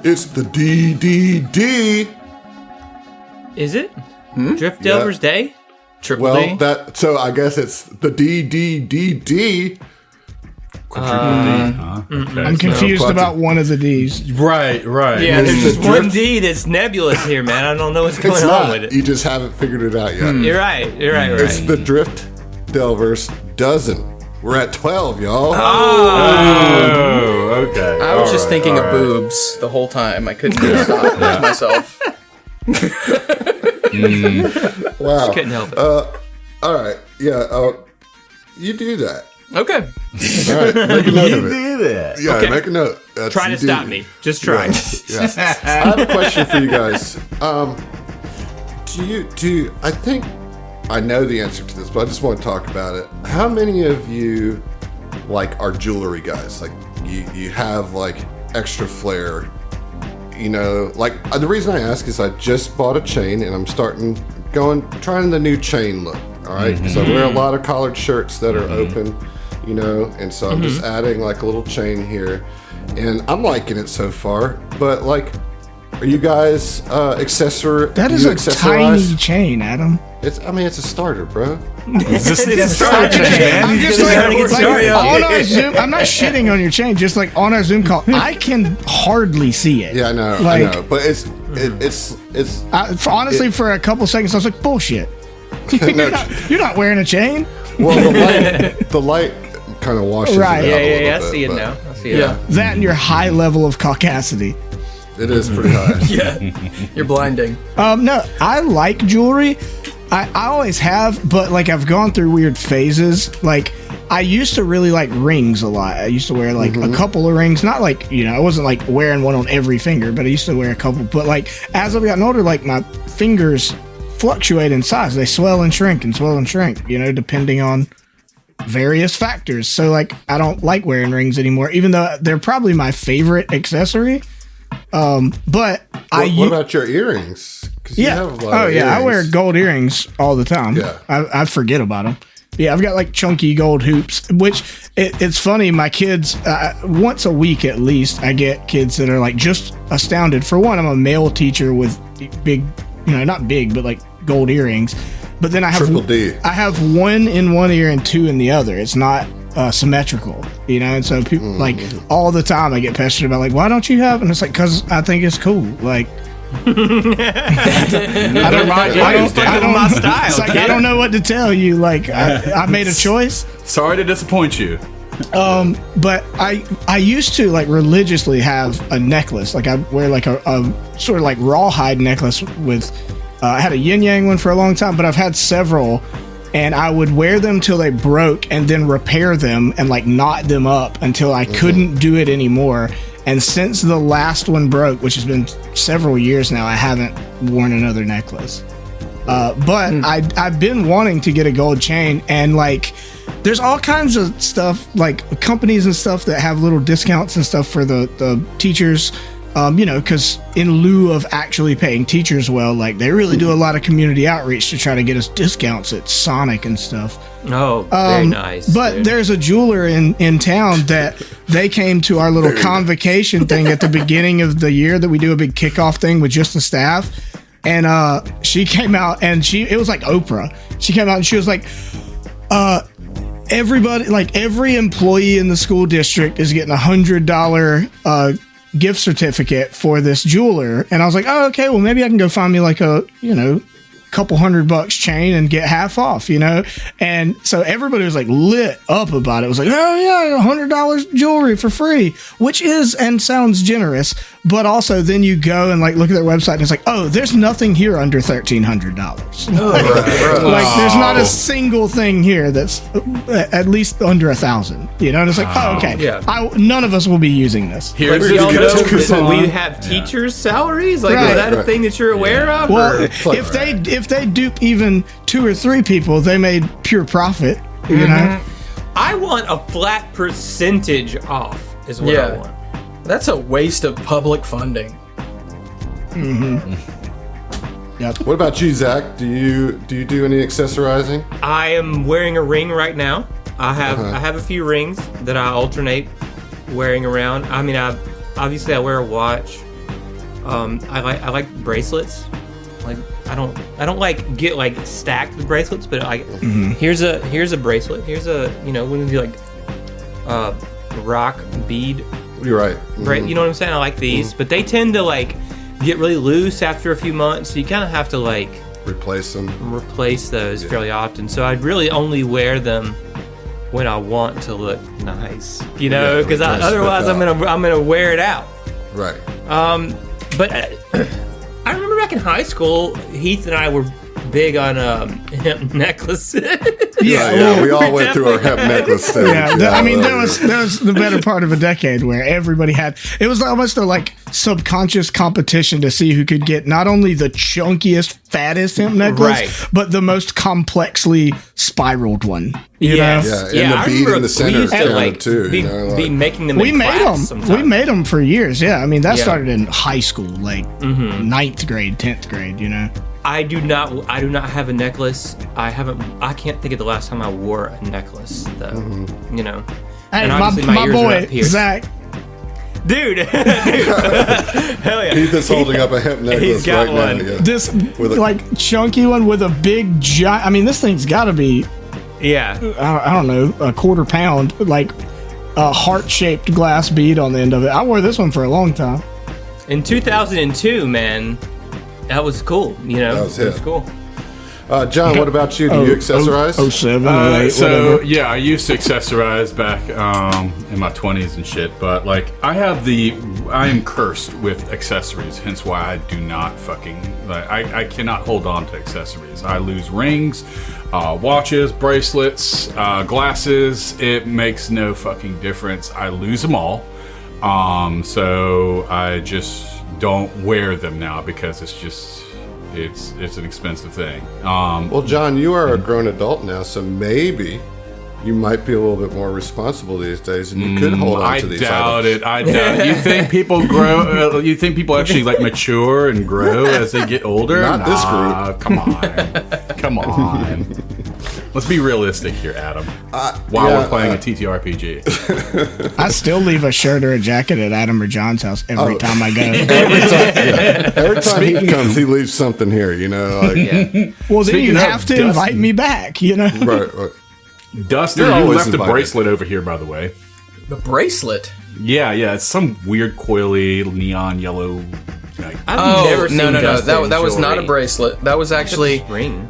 It's the DDD. Is it? Drift Delver's Day? Triple D? So I guess it's the DDDD. Okay. I'm confused about one of the D's. Right. Yeah, there's just one D that's nebulous here, man. I don't know what's going on with it. You just haven't figured it out yet. You're right. It's the Drift Delvers dozen. We're at 12, y'all. Oh, okay. I was just thinking of boobs the whole time. I couldn't stop myself. Wow. Couldn't help it. All right. Yeah. You do that. Okay. All right. Make a note of it. Do that. Yeah. Okay. Make a note. Try to stop me. Just try. Yeah. I have a question for you guys. I think I know the answer to this, but I just want to talk about it. How many of you are jewelry guys? Like you have extra flair. The reason I ask is I just bought a chain and I'm trying the new chain look. All right, because I wear a lot of collared shirts that are open, and so I'm just adding a little chain here, and I'm liking it so far. But are you guys accessory? That is a tiny chain, Adam. It's a starter, bro. It's a starter, man. I'm just on our Zoom. I'm not shitting on your chain. Just on our Zoom call, I can hardly see it. Yeah, I know, but it's honestly, for a couple seconds, I was like, bullshit. You're not wearing a chain. Well, the light kind of washes Right. it out a little Yeah. I bit, see it but now. I see it. Yeah. That and your high level of caucasity. It is pretty high. Yeah. You're blinding. No, I like jewelry. I always have, but I've gone through weird phases. I used to really like rings a lot. I used to wear a couple of rings. Not I wasn't wearing one on every finger, but I used to wear a couple. But as I've gotten older, my fingers fluctuate in size. They swell and shrink, depending on various factors. So I don't like wearing rings anymore, even though they're probably my favorite accessory. But what about your earrings? Yeah. You have a lot of earrings. I wear gold earrings all the time. Yeah. I forget about them. Yeah, I've got chunky gold hoops, which it's funny. My kids, once a week at least, I get kids that are just astounded. For one, I'm a male teacher with big, not big, but gold earrings. But then I have Triple D. I have one in one ear and two in the other. It's not symmetrical, and so people all the time I get pestered about why don't you have? And it's because I think it's cool. I don't my style. It's I don't know what to tell you. I made a choice. Sorry to disappoint you. But I used to religiously have a necklace. I wear a sort of rawhide necklace with. I had a yin yang one for a long time, but I've had several, and I would wear them till they broke, and then repair them and knot them up until I couldn't do it anymore. And since the last one broke, which has been several years now, I haven't worn another necklace. But I've been wanting to get a gold chain, and there's all kinds of stuff, companies and stuff that have little discounts and stuff for the teachers. Because in lieu of actually paying teachers well, they really do a lot of community outreach to try to get us discounts at Sonic and stuff. Oh, very nice. But there's a jeweler in town that they came to our little convocation thing at the beginning of the year that we do a big kickoff thing with just the staff. And she came out and it was like Oprah. She came out and she was like, everybody, every employee in the school district is getting $100 gift certificate for this jeweler. And I was like, oh, okay, well, maybe I can go find me a couple $100 chain and get half off, and so everybody was lit up about it. It was oh yeah, $100 jewelry for free, which is and sounds generous, but also then you go and look at their website and it's oh, there's nothing here under $1,300. There's not a single thing here that's at least under 1,000, and it's oh, okay, yeah, none of us will be using this. Here's we have teachers' salaries. Is that a thing that you're aware of? Well, if they dupe even 2 or 3 people, they made pure profit. I want a flat percentage off. Is what I want. That's a waste of public funding. Yep. What about you, Zach? Do you do any accessorizing? I am wearing a ring right now. I have a few rings that I alternate wearing around. I mean, I wear a watch. I like bracelets. Like I don't like get like stacked with bracelets, but here's a bracelet. Here's a when you do like rock bead. You're right. You know what I'm saying? I like these, but they tend to like get really loose after a few months. So you kind of have to like replace those fairly often. So I'd really only wear them when I want to look nice, because otherwise I'm gonna wear it out. Right. But I remember back in high school, Heath and I were big on hemp necklaces. Yeah, we all went through our hemp necklace stage. There was the better part of a decade where everybody had. It was almost a like subconscious competition to see who could get not only the chunkiest, fattest hemp necklace, but the most complexly spiraled one. And the bead in the center counted too. Be making them. We made them for years. Yeah, I mean that started in high school, like 9th grade, 10th grade. I do not have a necklace. I can't think of the last time I wore a necklace though. Hey, and my boy Zach. Dude. Hell yeah. Heath is holding up a hemp necklace. He's got right one. Now, yeah. This chunky one with a big giant. I mean, this thing's got to be. Yeah. I don't know, a quarter pound, like a heart-shaped glass bead on the end of it. I wore this one for a long time. In 2002, man. That was cool, That was cool. John, what about you? Do you accessorize? 07, 08, so whatever. yeah, I used to accessorize back in my 20s and shit. But like, I am cursed with accessories. Hence why I do not fucking I cannot hold on to accessories. I lose rings, watches, bracelets, glasses. It makes no fucking difference. I lose them all. So I just don't wear them now because it's an expensive thing. Well, John, you are a grown adult now, so maybe you might be a little bit more responsible these days, and you could hold on to these items. I doubt it. You think people grow? You think people actually like mature and grow as they get older? Not this group. Come on. Let's be realistic here, Adam. While we're playing a TTRPG, I still leave a shirt or a jacket at Adam or John's house every time I go. Every time he comes, he leaves something here. Well, then you have to invite me back. Right. Dustin, you left a bracelet over here, by the way. The bracelet? Yeah, it's some weird coily neon yellow. I've never seen no. Dustin That was jewelry. not a bracelet. That was actually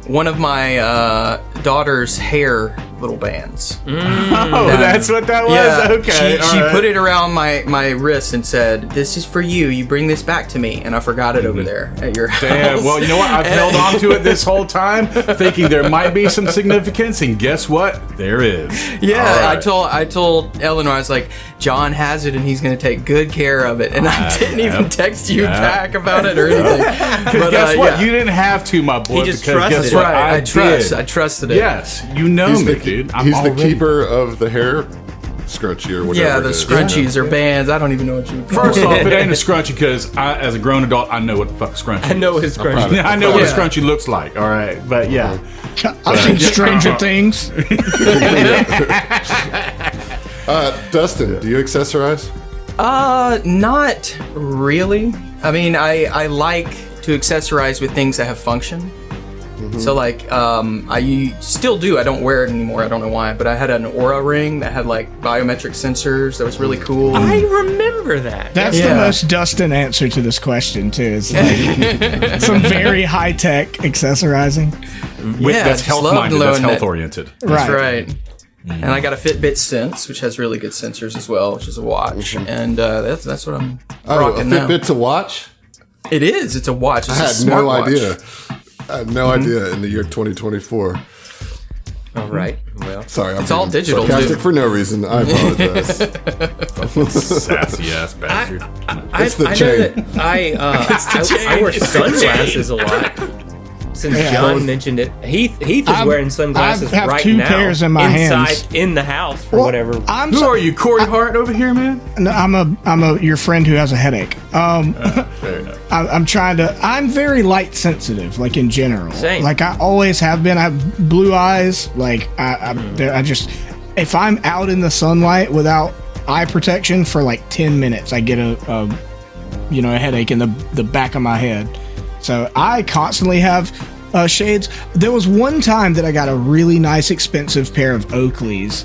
one of my daughter's hair little bands. That's what that was? Yeah, Okay. She put it around my wrist and said, "This is for you. You bring this back to me." And I forgot it over there at your house. Damn. Well, you know what? I've held on to it this whole time, thinking there might be some significance, and guess what? There is. Yeah, All right. I told Eleanor, I was like, John has it and he's going to take good care of it. And I didn't even text you back about it or anything. But guess what? You didn't have to, my boy. He just because trusted guess it. what? Right. I trusted it. Yes, you know me, dude. He's the keeper of the hair scrunchie or whatever. Yeah, the scrunchies or bands. I don't even know what you would call First it. off, it ain't a scrunchie because as a grown adult, I know what the fuck a scrunchie is. I know his scrunchie. I know what a scrunchie looks like, all right? But yeah. I've seen Stranger Things. Dustin, do you accessorize? Not really. I mean, I like to accessorize with things that have function. So like, I still do. I don't wear it anymore. I don't know why, but I had an Aura ring that had like biometric sensors. That was really cool. I remember that. That's the most Dustin answer to this question too. It's like some very high tech accessorizing. That's health minded. That's health oriented. That's right. And I got a Fitbit Sense, which has really good sensors as well, which is a watch. And that's what I'm rocking now. Fitbit's a watch? It is. It's a watch. It's I a had smart no watch. idea. I had no idea in the year 2024. All right. Well, sorry, it's all digital sarcastic too. for no reason. I apologize. Sassy ass bastard. It's the chain. I wear sunglasses a lot. Since John mentioned it, Heath is wearing sunglasses I have right two now. pairs in my inside hands. In the house or whatever. Who are you, Corey Hart over here, man? No, I'm a your friend who has a headache. Fair enough. I'm very light sensitive, like in general. Same. Like I always have been. I have blue eyes. Like I just, if I'm out in the sunlight without eye protection for like 10 minutes, I get a a headache in the back of my head. So I constantly have shades. There was one time that I got a really nice, expensive pair of Oakleys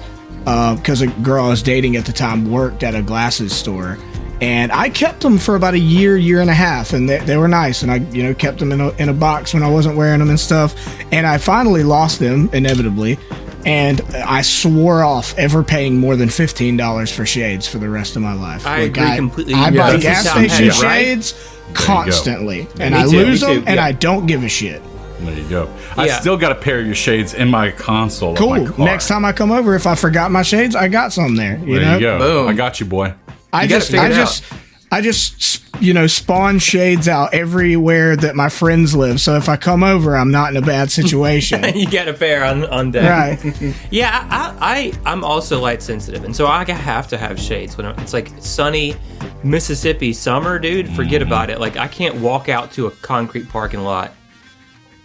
because a girl I was dating at the time worked at a glasses store. And I kept them for about a year and a half, and they were nice. And I, kept them in a box when I wasn't wearing them and stuff. And I finally lost them, inevitably. And I swore off ever paying more than $15 for shades for the rest of my life. I agree completely. I buy This gas is how I station had it, right? shades constantly, and Me I too, lose me too, them, and yeah. I don't give a shit. There you go. I Yeah. still got a pair of your shades in my console. Of my Cool. car. Next time I come over, if I forgot my shades, I got some there. You There know? you go. Boom. I got you, boy. I gotta just, figure I it just, I just, spawn shades out everywhere that my friends live. So if I come over, I'm not in a bad situation. You got a pair on deck. Right. Yeah, I'm also light sensitive, and so I have to have shades when it's like sunny Mississippi summer, dude. Forget about it. Like I can't walk out to a concrete parking lot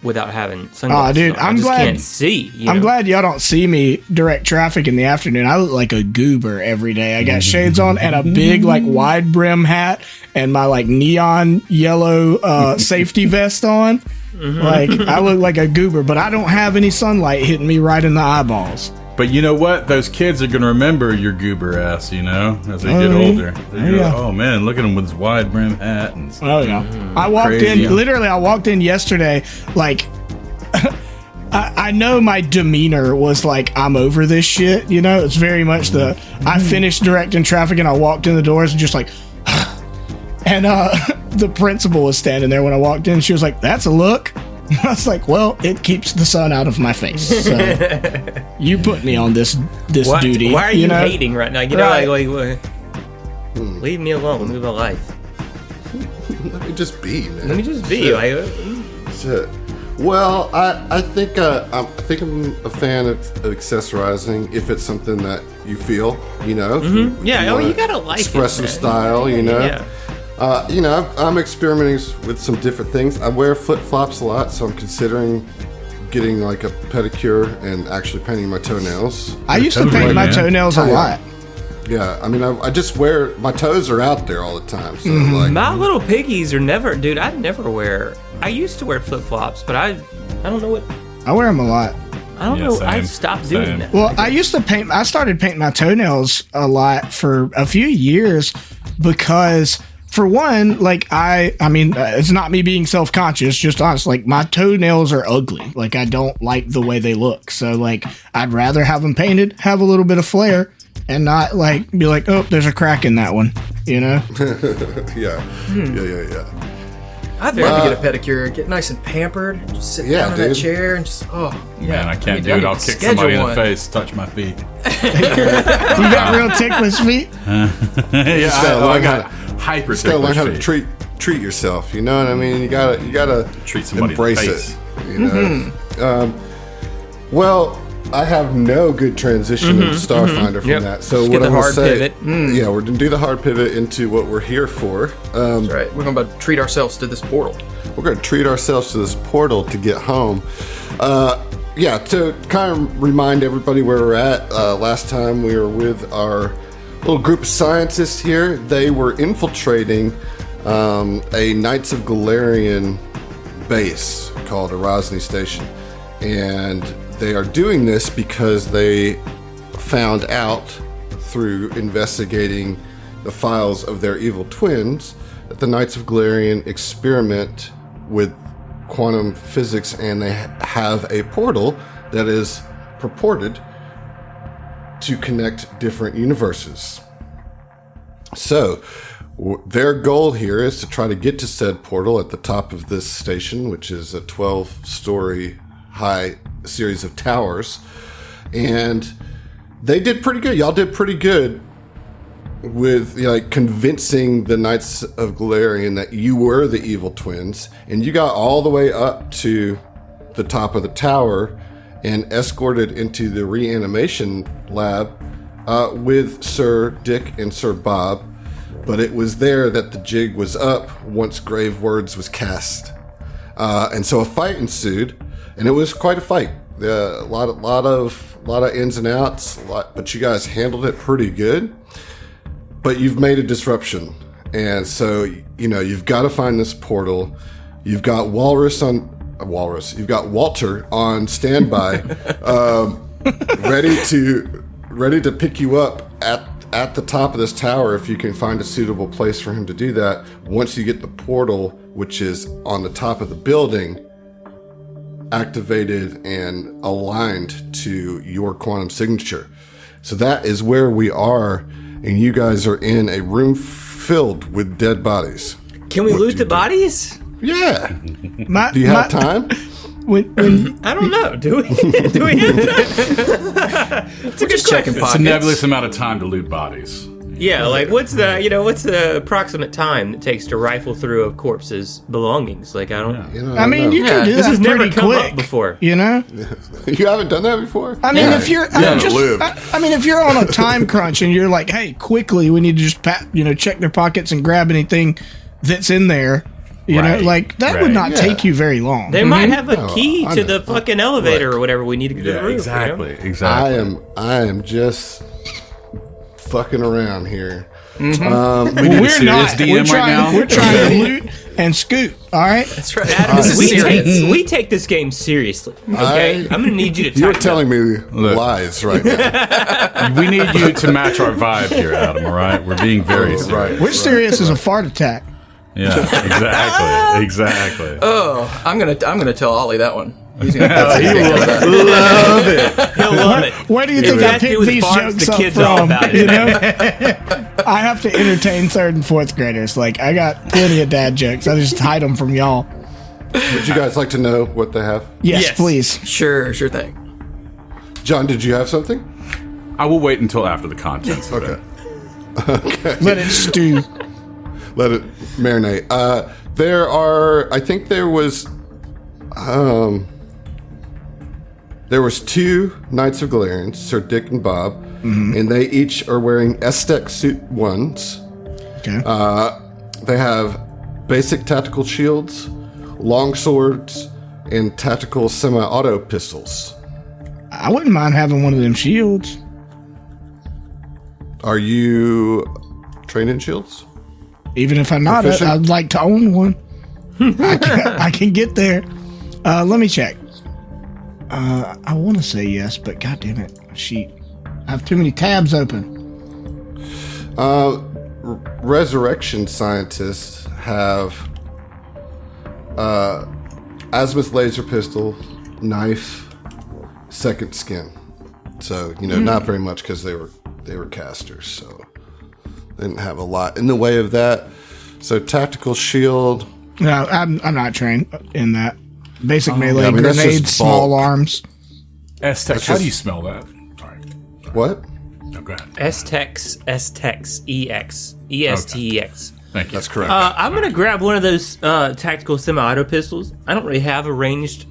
without having sunglasses. Dude, on. I I'm just glad- can't see. I'm glad y'all don't see me direct traffic in the afternoon. I look like a goober every day. I got shades on and a big, like, wide brim hat and my, like, neon yellow safety vest on. Like, I look like a goober, but I don't have any sunlight hitting me right in the eyeballs. But you know what? Those kids are going to remember your goober ass, as they get Oh, older. They're gonna, yeah. oh, man, look at him with his wide brim hat. And Oh, yeah. I walked Crazy, in, huh? literally, I walked in yesterday, like, I know my demeanor was like, I'm over this shit, It's very much I finished directing traffic and I walked in the doors and just like, and the principal was standing there when I walked in. She was like, that's a look. I was like, well, it keeps the sun out of my face. So you put me on this duty. Why are you know? hating right now? Right. Leave me alone. Live my life. Let me just be, man. Let me just be. Shit. Like, Shit. Well, I think I'm a fan of accessorizing if it's something that you feel, Mm-hmm. Yeah, wanna you gotta like express it, some man. style, Yeah. I'm experimenting with some different things. I wear flip flops a lot, so I'm considering getting like a pedicure and actually painting my toenails. I used to Totally, paint my man. toenails a Yeah. lot. Yeah, I mean, I just wear my toes are out there all the time, so Mm-hmm. like. My little piggies are never, dude. I never wear. I used to wear flip flops, but I don't know what. I wear them a lot. I don't Yeah, know. same, I stopped doing same. that. Well, I started painting my toenails a lot for a few years because, for one, like it's not me being self-conscious, just honest. Like my toenails are ugly. Like I don't like the way they look. So like I'd rather have them painted, have a little bit of flair, and not like be like, oh, there's a crack in that one. Yeah. Hmm. Yeah. I'd love to get a pedicure, get nice and pampered, just sit Yeah, down in that dude. chair and just, Man, I can't do it. I'll kick somebody in the face, touch my feet. You got real ticklish feet. Yeah, gotta I learn got how hyper You gotta learn how to feet. treat yourself. You know what I mean? You gotta Treat somebody in the embrace face. it. You know. Well, I have no good transition into Starfinder from Yep. that. So Just what get the I'm gonna hard say, pivot. yeah, we're gonna do the hard pivot into what we're here for. That's right. We're going to treat ourselves to this portal. We're going to treat ourselves to this portal to get home. To kind of remind everybody where we're at, last time we were with our little group of scientists here. They were infiltrating a Knights of Galarian base called Arazni Station. And they are doing this because they found out through investigating the files of their evil twins that the Knights of Galarian experiment with quantum physics, and they have a portal that is purported to connect different universes. So their goal here is to try to get to said portal at the top of this station, which is a 12-story high series of towers. And they did pretty good. Y'all did pretty good with convincing the Knights of Galarian that you were the evil twins, and you got all the way up to the top of the tower and escorted into the reanimation lab with Sir Dick and Sir Bob. But it was there that the jig was up once Grave Words was cast, and so a fight ensued, and it was quite a fight. A lot of ins and outs, but you guys handled it pretty good. But you've made a disruption, And so, you've got to find this portal. You've got You've got Walter on standby, ready to pick you up at the top of this tower if you can find a suitable place for him to do that. Once you get the portal, which is on the top of the building, activated and aligned to your quantum signature. So that is where we are, and you guys are in a room filled with dead bodies. Can we loot the bodies? Yeah. Do you have time? I don't know. Do we? Do we have time? It's a good question. It's a nebulous amount of time to loot bodies. Yeah, like what's the approximate time it takes to rifle through a corpse's belongings? Like I don't. I mean, you can do This that has never pretty come quick up before. You haven't done that before? I mean, if you're, if you're on a time crunch and you're like, hey, quickly, we need to just check their pockets and grab anything that's in there. That would not take you very long. They might have a key to the fucking elevator or whatever we need to get to the roof. Exactly. I am just fucking around here. Mm-hmm. We need a serious DM right now. We're trying to loot and scoot. All right, that's right. We take this game seriously. Okay, I'm gonna need you to. You're telling me lies right now. We need you to match our vibe here, Adam. All right, we're being very serious. Right. We're serious as a fart attack. Yeah, exactly. Oh, I'm gonna tell Ollie that one. He's gonna love it. He'll love it. Where do you think I picked these jokes the up kids from? all about it. I have to entertain 3rd and 4th graders. Like I got plenty of dad jokes. I just hide them from y'all. Would you guys like to know what they have? Yes, please. Sure thing. John, did you have something? I will wait until after the contents. Okay. Let it stew. Let it marinate. There was 2 Knights of Galarians, Sir Dick and Bob, and they each are wearing Aztec suit 1s. Okay. They have basic tactical shields, long swords, and tactical semi-auto pistols. I wouldn't mind having one of them shields. Are you trained in shields? Even if I'm not, I'd like to own one. I can get there. Let me check. I want to say yes, but god damn it, I have too many tabs open. Resurrection scientists have azimuth laser pistol, knife, second skin. So not very much because they were casters, so they didn't have a lot in the way of that. So tactical shield. No, I'm not trained in that. Basic melee, that's grenades, just small bulk. arms. S-Tech, how do you smell that? Sorry. What? No, go ahead. S-Tex, E-X, E-S-T-E-X. Thank you. That's correct. I'm going to grab one of those tactical semi-auto pistols. I don't really have a ranged...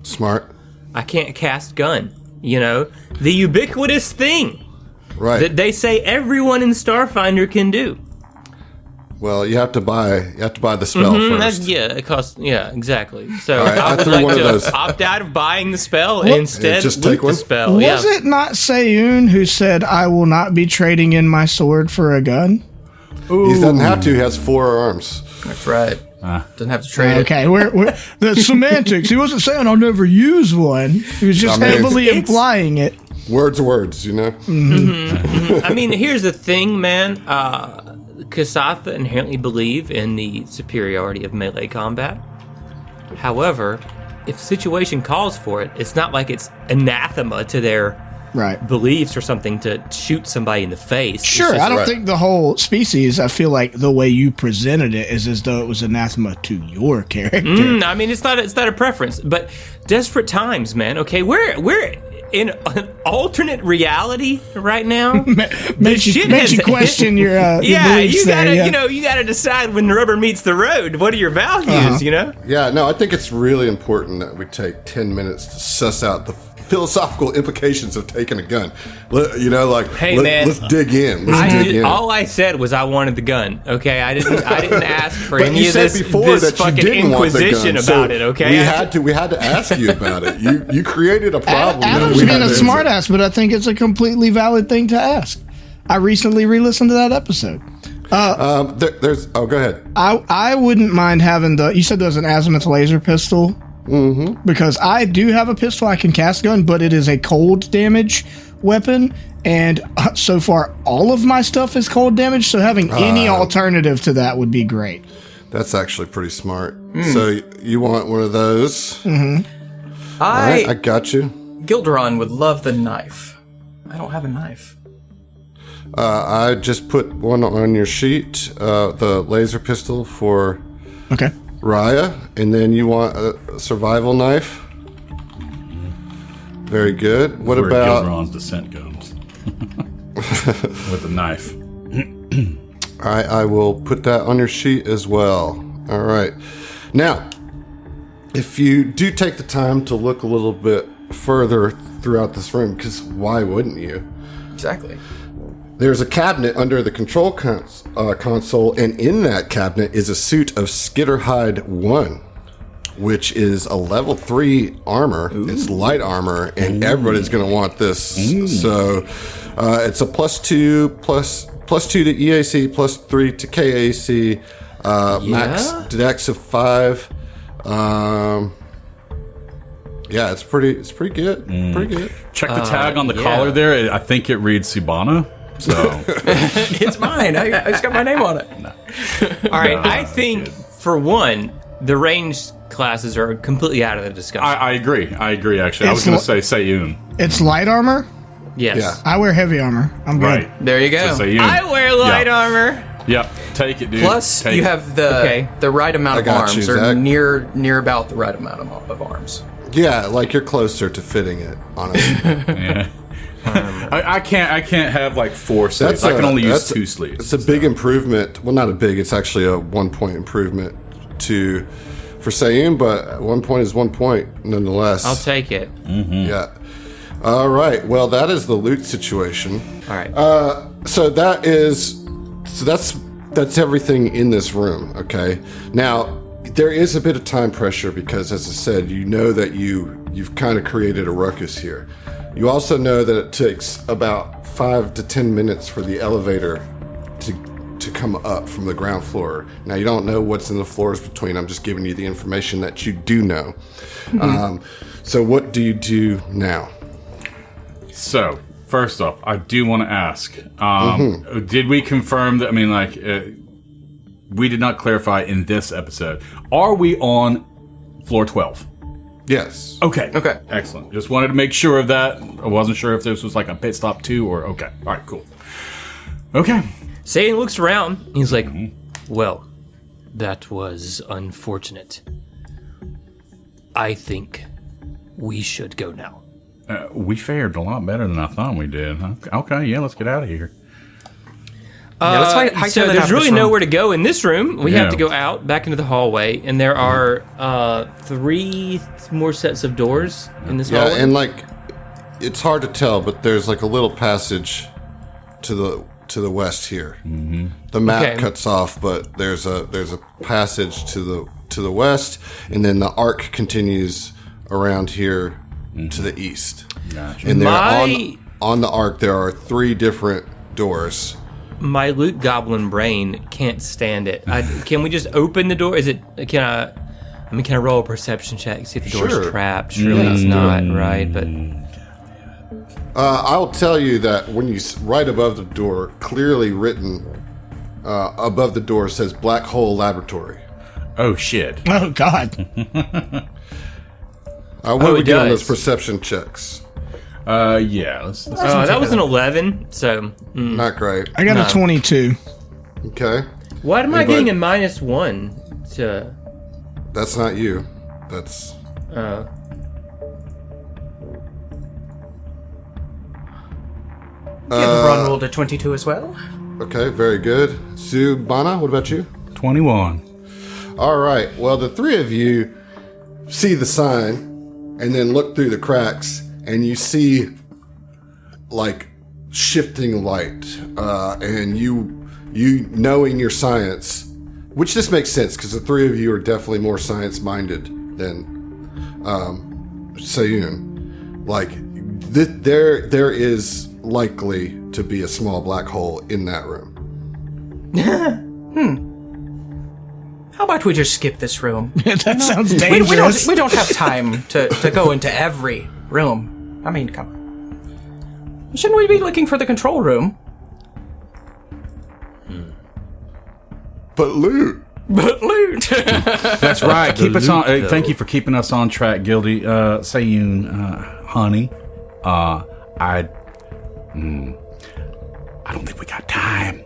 Smart. I can't cast gun, the ubiquitous thing Right. that they say everyone in Starfinder can do. Well, you have to buy the spell first. It costs. Yeah, exactly. So right, I would threw like one of to those. opt out of buying the spell and instead just loot take one? the spell. Was it not Sayun who said, I will not be trading in my sword for a gun? He doesn't have to. He has 4 arms. That's right. Doesn't have to trade it. Okay, we're the semantics. He wasn't saying I'll never use one. He was just heavily implying it. Words, I mean, here's the thing, man. Kasatha inherently believe in the superiority of melee combat. However, if the situation calls for it, it's not like it's anathema to their beliefs or something to shoot somebody in the face. Sure, I don't think the whole species, I feel like the way you presented it is as though it was anathema to your character. I mean, it's not a preference, but desperate times, man. Okay, we're in an alternate reality right now. Makes you question your beliefs you gotta there, you gotta decide when the rubber meets the road. What are your values? Yeah, no, I think it's really important that we take 10 minutes to suss out the philosophical implications of taking a gun. Hey, man, let's dig in. All I said was I wanted the gun. Okay, I didn't ask for But any you of said this, before this that you fucking didn't want the inquisition gun, about so it. Okay, we had to ask you about it. You created a problem. Adam's being a smartass, but I think it's a completely valid thing to ask. I recently re-listened to that episode. There's. Oh, go ahead. I wouldn't mind having you said there was an azimuth laser pistol. Mm-hmm. Because I do have a pistol I can cast gun, but it is a cold damage weapon, and so far all of my stuff is cold damage. So having any alternative to that would be great. That's actually pretty smart. So you want one of those? Mm-hmm. All right, I got you. Gilderon would love the knife. I don't have a knife. I just put one on your sheet. The laser pistol for Raya, and then you want a survival knife. Very good. What where about Gilderon's descent comes with a knife? All right, I will put that on your sheet as well. All right. Now, if you do take the time to look a little bit further throughout this room, because why wouldn't you? Exactly. There's a cabinet under the control console, and in that cabinet is a suit of Skitterhide 1, which is a level 3 armor. Ooh. It's light armor, and everybody's going to want this. Ooh. So it's a plus 2 to EAC, plus 3 to KAC, max dex of 5. Yeah, it's pretty good. Pretty good. Check the tag on the collar there. I think it reads Sibana. So it's mine. I just got my name on it. No. All right, I think for one, the ranged classes are completely out of the discussion. I agree. Actually, I was going to say Sayun. It's light armor. Yes. Yeah. I wear heavy armor. I'm good. Right. There you go. So Sayun. I wear light armor. Yep. Take it, dude. Plus, Take you it. have the right amount of arms, you, or Zach. near about the right amount of arms. Yeah, like you're closer to fitting it, honestly. Yeah. I can't have like 4 sleeves. I can only use 2 sleeves. It's a big improvement. Well, not a big. It's actually a 1 point improvement for Sayun, but 1 point is 1 point nonetheless. I'll take it. Mm-hmm. Yeah. All right. Well, that is the loot situation. All right. So that's everything in this room. Okay. Now there is a bit of time pressure because, as I said, you know that you've kind of created a ruckus here. You also know that it takes about 5 to 10 minutes for the elevator to come up from the ground floor. Now, you don't know what's in the floors between. I'm just giving you the information that you do know. Mm-hmm. So what do you do now? So, first off, I do want to ask, did we confirm that, we did not clarify in this episode, are we on floor 12? Yes. Okay. Excellent. Just wanted to make sure of that. I wasn't sure if this was like a pit stop 2 or okay. All right, cool. Okay. Satan looks around. He's like, well, that was unfortunate. I think we should go now. We fared a lot better than I thought we did. Okay, yeah, let's get out of here. So there's really nowhere to go in this room. We have to go out, back into the hallway, and there are 3 more sets of doors in this hallway. Yeah, and it's hard to tell, but there's like a little passage to the west here. Mm-hmm. The map cuts off, but there's a passage to the west, and then the arc continues around here to the east. Gotcha. And there on the arc there are 3 different doors. My loot goblin brain can't stand it. Can we just open the door? Can I roll a perception check, see if the door's trapped? Surely it's not, right? But I'll tell you that when you right above the door, clearly written above the door says Black Hole Laboratory. Oh shit! Oh god! What do we do on those perception checks? Yeah. Let's that was an 11, so not great. I got a 22. Okay. Why am I getting a -1 to? That's not you. That's. Ron rolled a 22 as well. Okay, very good. Subana, what about you? 21. All right. Well, the 3 of you see the sign and then look through the cracks and you see like shifting light and you knowing your science, which this makes sense because the 3 of you are definitely more science minded than Sayun. Like there is likely to be a small black hole in that room. How about we just skip this room? That sounds dangerous. We don't have time to go into every room. I mean, come on. Shouldn't we be looking for the control room? But loot. But loot. That's right. Keep us on. Thank you for keeping us on track, Gildy. Sayun, honey. I don't think we got time.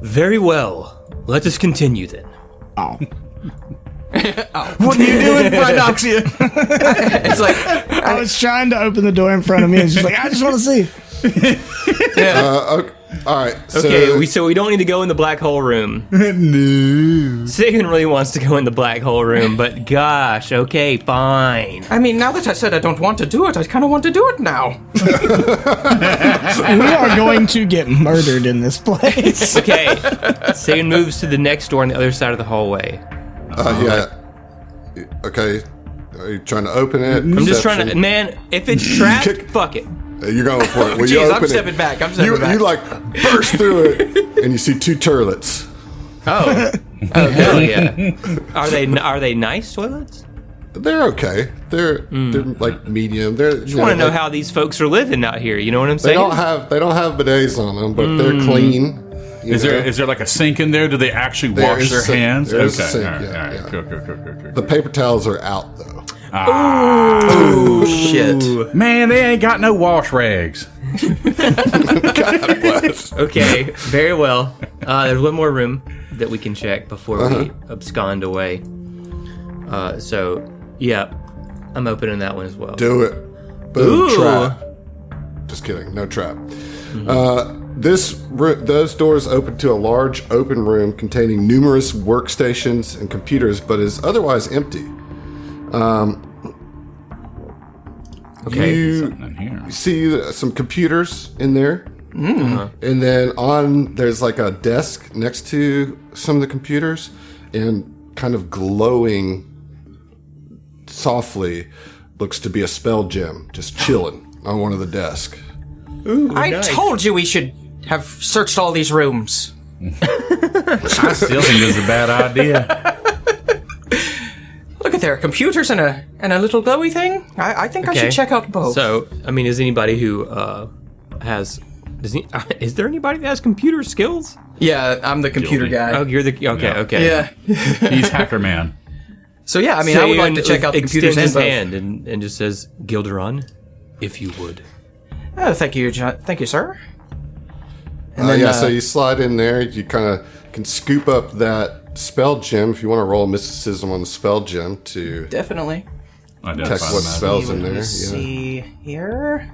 Very well. Let us continue then. Oh. What are you doing, Phrynoxia? It's like I was trying to open the door in front of me, and she's like, I just want to see. Okay. All right. Okay, so we don't need to go in the black hole room. No. Sagan really wants to go in the black hole room, but gosh, okay, fine. I mean, now that I said I don't want to do it, I kind of want to do it now. We are going to get murdered in this place. Okay, Sagan moves to the next door on the other side of the hallway. Yeah. Okay. Are you trying to open it? I'm just trying to, man, if it's trapped, Kick- fuck it. You're going for it. Well, you Jeez, open I'm stepping it. back. You like burst through it, and you see two turlets. Oh hell yeah. Are they nice toilets? They're okay. They're like medium. They're. I want to know how these folks are living out here. You know what I'm they saying? don't have bidets on them, but they're clean. Is there like a sink in there? Do they actually wash is their a sink. hands? There is a Okay. sink, All right. yeah, All right. yeah. Cool. The paper towels are out though. Oh, shit. Man, they ain't got no wash rags. God bless. Okay, very well. There's one more room that we can check before we abscond away. So, yeah, I'm opening that one as well. Do it. Boom. Ooh. Trap. Just kidding. No trap. Those doors open to a large open room containing numerous workstations and computers, but is otherwise empty. Okay. You Something in here. see some computers in there, and then there's like a desk next to some of the computers, and kind of glowing softly looks to be a spell gem just chilling on one of the desks. I told you we should have searched all these rooms. I still think this is a bad idea. Look at there, computers and a little glowy thing. I think I should check out both. So, I mean, is anybody who is there anybody that has computer skills? Yeah, I'm the computer Guilty. guy. Oh, you're the okay. Yeah. He's Hacker Man. So yeah, I mean, I would like to check out the computers extends his and both. hand and just says, "Gilderon, if you would." Oh, thank you, thank you, sir. So you slide in there. You kind of can scoop up that spell gem if you want to roll mysticism on the spell gem to Definitely. detect what spells in Let there. me see here.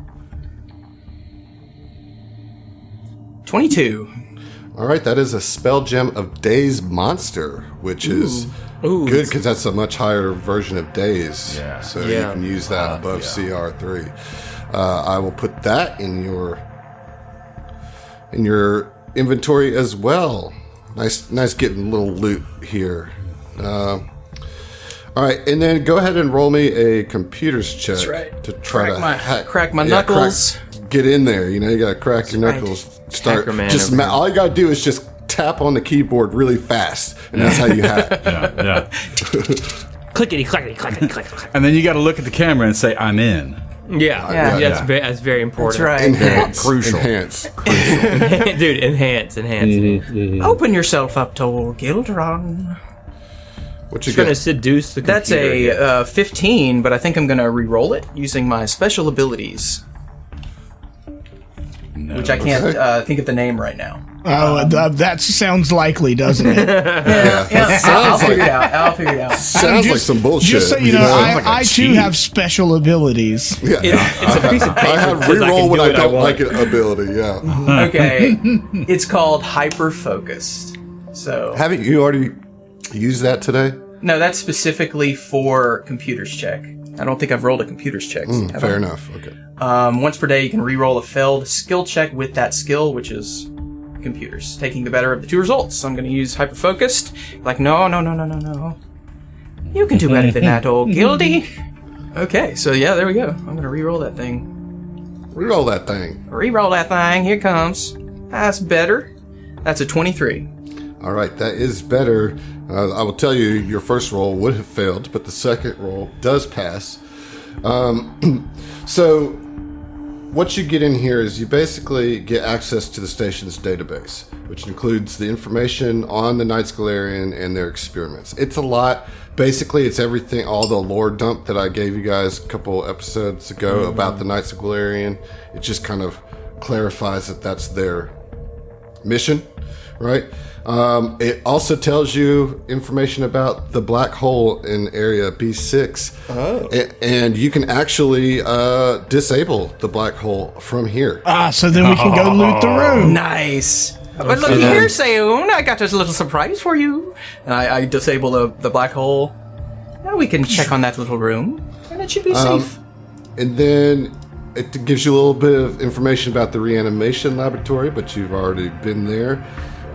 22. All right, that is a spell gem of Daze Monster, which is good because that's a much higher version of Daze. Yeah. So you can use that above CR3. I will put that in your inventory as well. Nice getting a little loot here. All right, and then go ahead and roll me a computers check. That's right. To try Crack my knuckles. Get in there. You know, you gotta crack your knuckles. Start Hackerman just over here. all you gotta do is just tap on the keyboard really fast, and that's how you hack. Yeah. Clickety clackety clackety clack. And then you got to look at the camera and say, "I'm in." Yeah, that's very important. That's right. Enhance, Crucial. enhance. Dude. Enhance. Open yourself up, Toll Gilderon. What you Trying to got? seduce the computer. That's a 15, but I think I'm going to re-roll it using my special abilities, which I can't think of the name right now. Oh, that sounds likely, doesn't it? Yeah, I'll figure it out. Sounds like some bullshit. Just so you know, I too have special abilities. Yeah. It's a piece of paper. I have that says I reroll can when do I what don't want. like it ability. Yeah. Okay, it's called hyper focused. So Haven't you already used that today? no, that's specifically for computers check. I don't think I've rolled a computers check. have Fair I? enough. Okay. Once per day, you can re-roll a failed skill check with that skill, which is computers, taking the better of the two results. So I'm going to use hyper focused. Like, no. You can do better than that, old Gildy. Okay, so yeah, there we go. I'm going to re-roll that thing. Reroll that thing. Re-roll that thing. Here it comes. That's better. That's a 23. All right, that is better. I will tell you, your first roll would have failed, but the second roll does pass. So what you get in here is you basically get access to the station's database, which includes the information on the Knights Galarian and their experiments. It's a lot. Basically, it's everything, all the lore dump that I gave you guys a couple episodes ago about the Knights of Galarian. It just kind of clarifies that that's their mission, right? It also tells you information about the black hole in area B6. Oh. And you can actually disable the black hole from here. So then we can go loot the room. Nice. But look here, Sayun. I got this little surprise for you. And I disable the black hole. Now we can check on that little room, and it should be safe. And then it gives you a little bit of information about the reanimation laboratory, but you've already been there.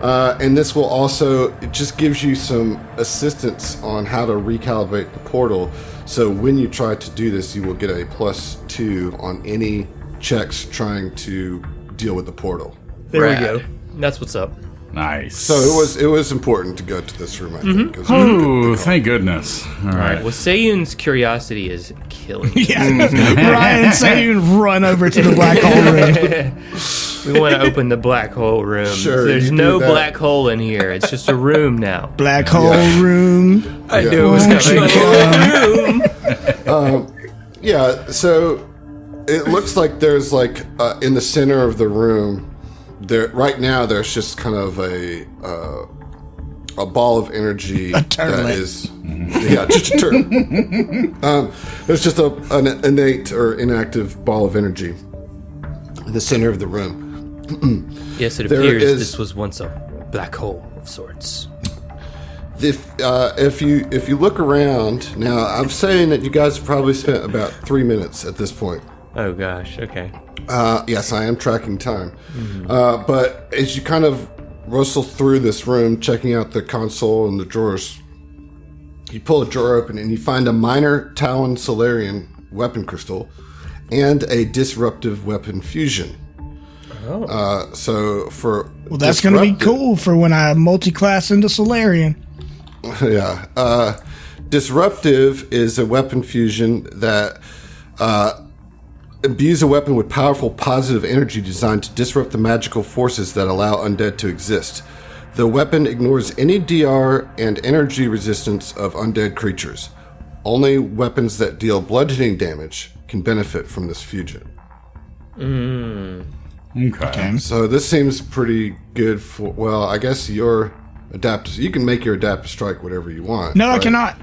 And this will also, it just gives you some assistance on how to recalibrate the portal. So when you try to do this, you will get a +2 on any checks trying to deal with the portal. There we go. That's what's up. Nice. So it was important to go to this room, I think. 'Cause Ooh, thank goodness. All right. Well, Sayun's curiosity is killing me. Yeah. Ryan and Sayun run over to the black hole room. We want to open the black hole room. Sure, There's you no do that. black hole in here. It's just a room now. Black hole room. I knew it was coming. Yeah, so it looks like there's like in the center of the room, there right now there's just kind of a ball of energy that is just a turn. There's just an innate or inactive ball of energy in the center of the room. Yes, it There appears is- this was once a black hole of sorts. If you look around now, I'm saying that you guys probably spent about 3 minutes at this point. Oh gosh. Okay. Yes, I am tracking time. But as you kind of rustle through this room, checking out the console and the drawers, you pull a drawer open and you find a minor Talon Solarian weapon crystal and a disruptive weapon fusion. Oh. So for Well, that's going to be cool for when I multi-class into Solarian. Yeah. Disruptive is a weapon fusion that imbues a weapon with powerful positive energy designed to disrupt the magical forces that allow undead to exist. The weapon ignores any DR and energy resistance of undead creatures. Only weapons that deal bludgeoning damage can benefit from this fusion. Okay. So this seems pretty good for, well, I guess your adaptive, you can make your adaptive strike whatever you want. No, I right? cannot.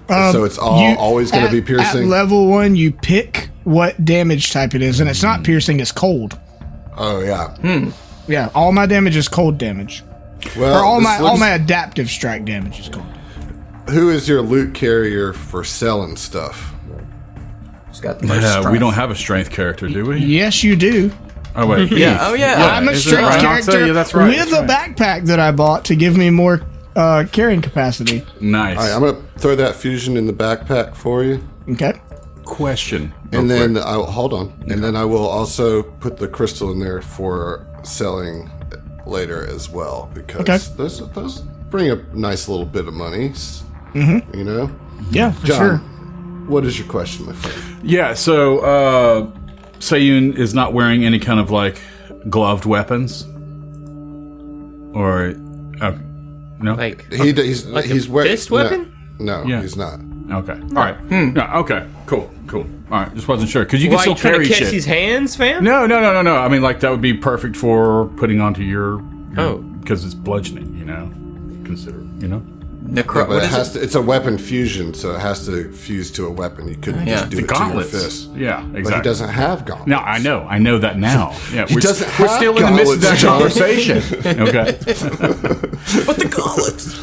So it's always going to be At piercing? level 1, you pick what damage type it is, and it's not piercing, it's cold. Oh, yeah. Yeah, all my damage is cold damage. Well, Or all this my looks- adaptive strike damage is cold. Who is your loot carrier for selling stuff? It's got the most We strength. don't have a strength character, do we? Yes, you do. Oh, wait. Yeah. Oh, yeah. I'm a is it strength right? character Yeah, that's right. with that's a right. backpack that I bought to give me more carrying capacity. Nice. All right, I'm going to throw that fusion in the backpack for you. Okay. Question. And real then quick. hold on. And then I will also put the crystal in there for selling later as well, because those bring a nice little bit of money. You know? Yeah, for John, sure. what is your question, my friend? Yeah, so Sayun is not wearing any kind of like gloved weapons, or no? Like He's like he's a wearing fist weapon? No, Yeah. he's not. Okay, all right. No, okay, cool. All right, just wasn't sure because you can Why still you trying carry to catch shit. these hands, fam? No. I mean, like that would be perfect for putting onto your Oh. because it's bludgeoning. Consider. Necro- But what it is has it? to, it's a weapon fusion, so it has to fuse to a weapon. You couldn't Yeah. just do The it to your gauntlets. fist. Yeah, exactly. But he doesn't have gauntlets. No, I know that now. Yeah, we're, doesn't we're have still in the midst of that gauntlets, conversation. Okay. But the gauntlets.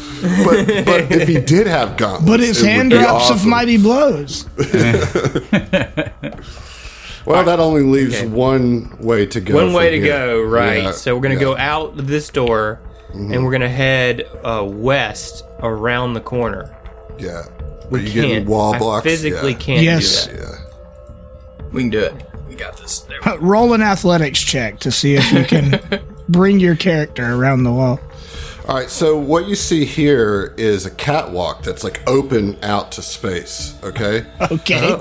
But if he did have gauntlets, But his it would hand be drops of awesome. mighty blows. Well, that only leaves one way to go. One way to from here. go, right? Yeah, So we're gonna yeah. go out of this door, and we're gonna head west around the corner. Yeah. We Are you can't. getting wall blocks? I physically Yeah. can't Yes. do that. Yeah. We can do it. We got this. There we go. Roll an athletics check to see if you can bring your character around the wall. All right, so what you see here is a catwalk that's like open out to space. Okay. Okay.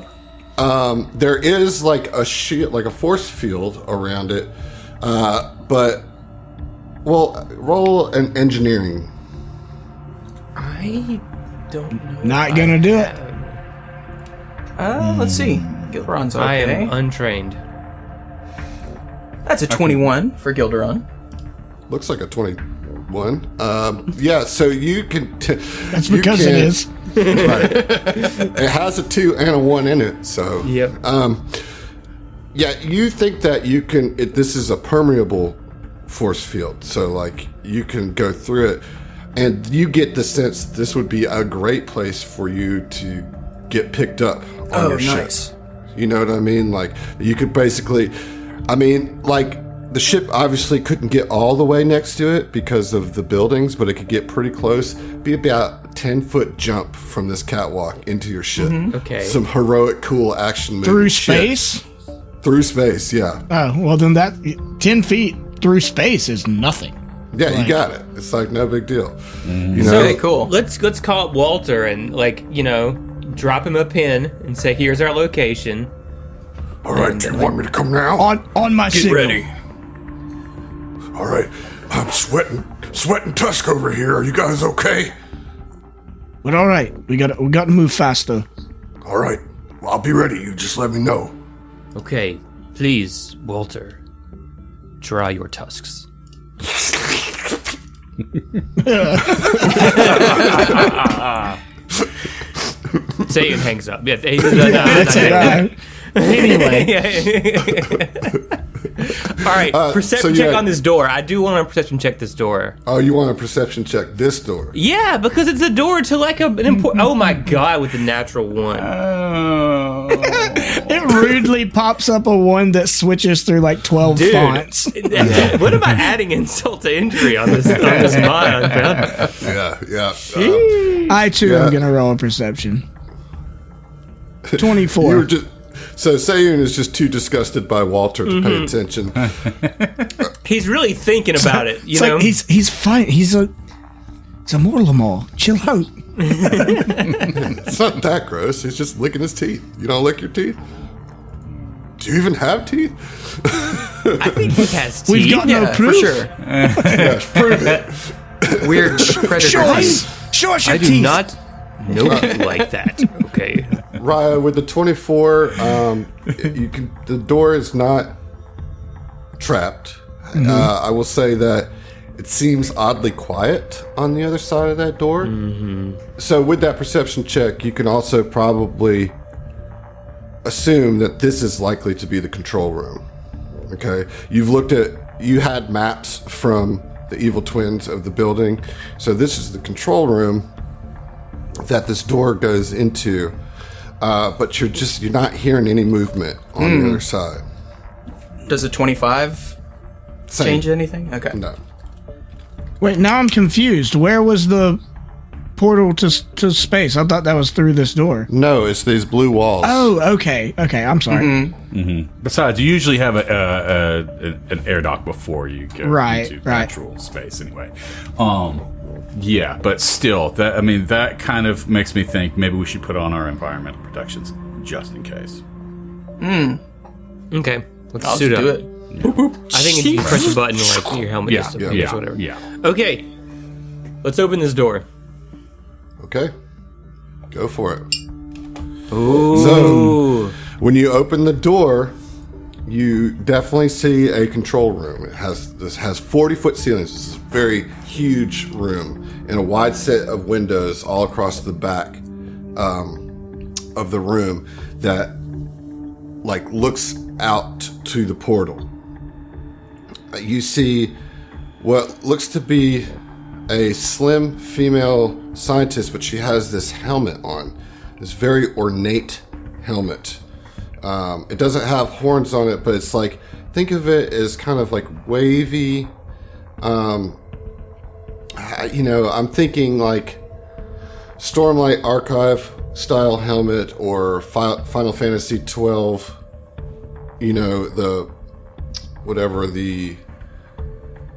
There is like a shield, like a force field around it, but roll an engineering. I don't know. Not gonna do it. Let's see. Gilderon's okay. I am untrained. That's a 21 for Gilderon. Looks like a 21. Yeah, so you can. That's because it is. Right. It has a 2 and a 1 in it, so. Yep. Yeah, you think that you can. This is a permeable force field, so like you can go through it, and you get the sense this would be a great place for you to get picked up on your ship. Nice. You know what I mean? Like you could basically, I mean, like the ship obviously couldn't get all the way next to it because of the buildings, but it could get pretty close. Be about a 10-foot jump from this catwalk into your ship. Okay. Some heroic, cool action movie Through shit. space? Through space, yeah. Oh, well then that 10 feet through space is nothing. Yeah, you got it. It's like no big deal. You know? So Okay, cool. Let's call it Walter and drop him a pin and say here's our location. All right, do you want me to come now? On my signal. Ready. All right, I'm sweating tusk over here. Are you guys okay? But all right, we got to move faster. All right, well, I'll be ready. You just let me know. Okay, please, Walter, draw your tusks. Satan hangs up. Yeah, That's it. Anyway, all right, perception so check yeah. on this door. I do want to perception check this door. Oh, you want a perception check this door? Yeah, because it's a door to like an important. Oh my god, with the natural one. Oh. it rudely pops up a one that switches through like 12 Dude, fonts. what about adding insult to injury on this mod? Yeah. I too Yeah. am gonna roll a perception. You 24. were just so Sayun is just too disgusted by Walter to pay attention. He's really thinking about it, you It's know. like he's fine. He's a mortal mall. Chill out. It's not that gross. He's just licking his teeth. You don't lick your teeth? Do you even have teeth? I think he has teeth. We've got no Yeah, proof. for sure. Prove it. Weird predator Show teeth. us your I do teeth. not know you like that. Okay. Raya, with the 24, the door is not trapped. I will say that it seems oddly quiet on the other side of that door. So with that perception check, you can also probably assume that this is likely to be the control room. Okay, you had maps from the evil twins of the building, so this is the control room that this door goes into. But you're not hearing any movement on the other side. Does a 25 Same. change anything? Okay. No. Wait, now I'm confused. Where was the portal to space? I thought that was through this door. No, it's these blue walls. Oh, okay. I'm sorry. Besides, you usually have an air dock before you go Right, into right. actual space anyway. Yeah, but still, that kind of makes me think maybe we should put on our environmental protections just in case. Okay. Let's I'll suit just up. do it. I think you press a button like your helmet Yeah, just yeah, whatever. yeah. Okay. Let's open this door. Okay. Go for it. Ooh. So, when you open the door, you definitely see a control room. This has 40-foot ceilings. This is a very huge room and a wide set of windows all across the back of the room that like looks out to the portal. You see what looks to be a slim female scientist, but she has this helmet on, this very ornate helmet. It doesn't have horns on it, but it's like, think of it as kind of like wavy. I'm thinking like Stormlight Archive style helmet or Final Fantasy 12. The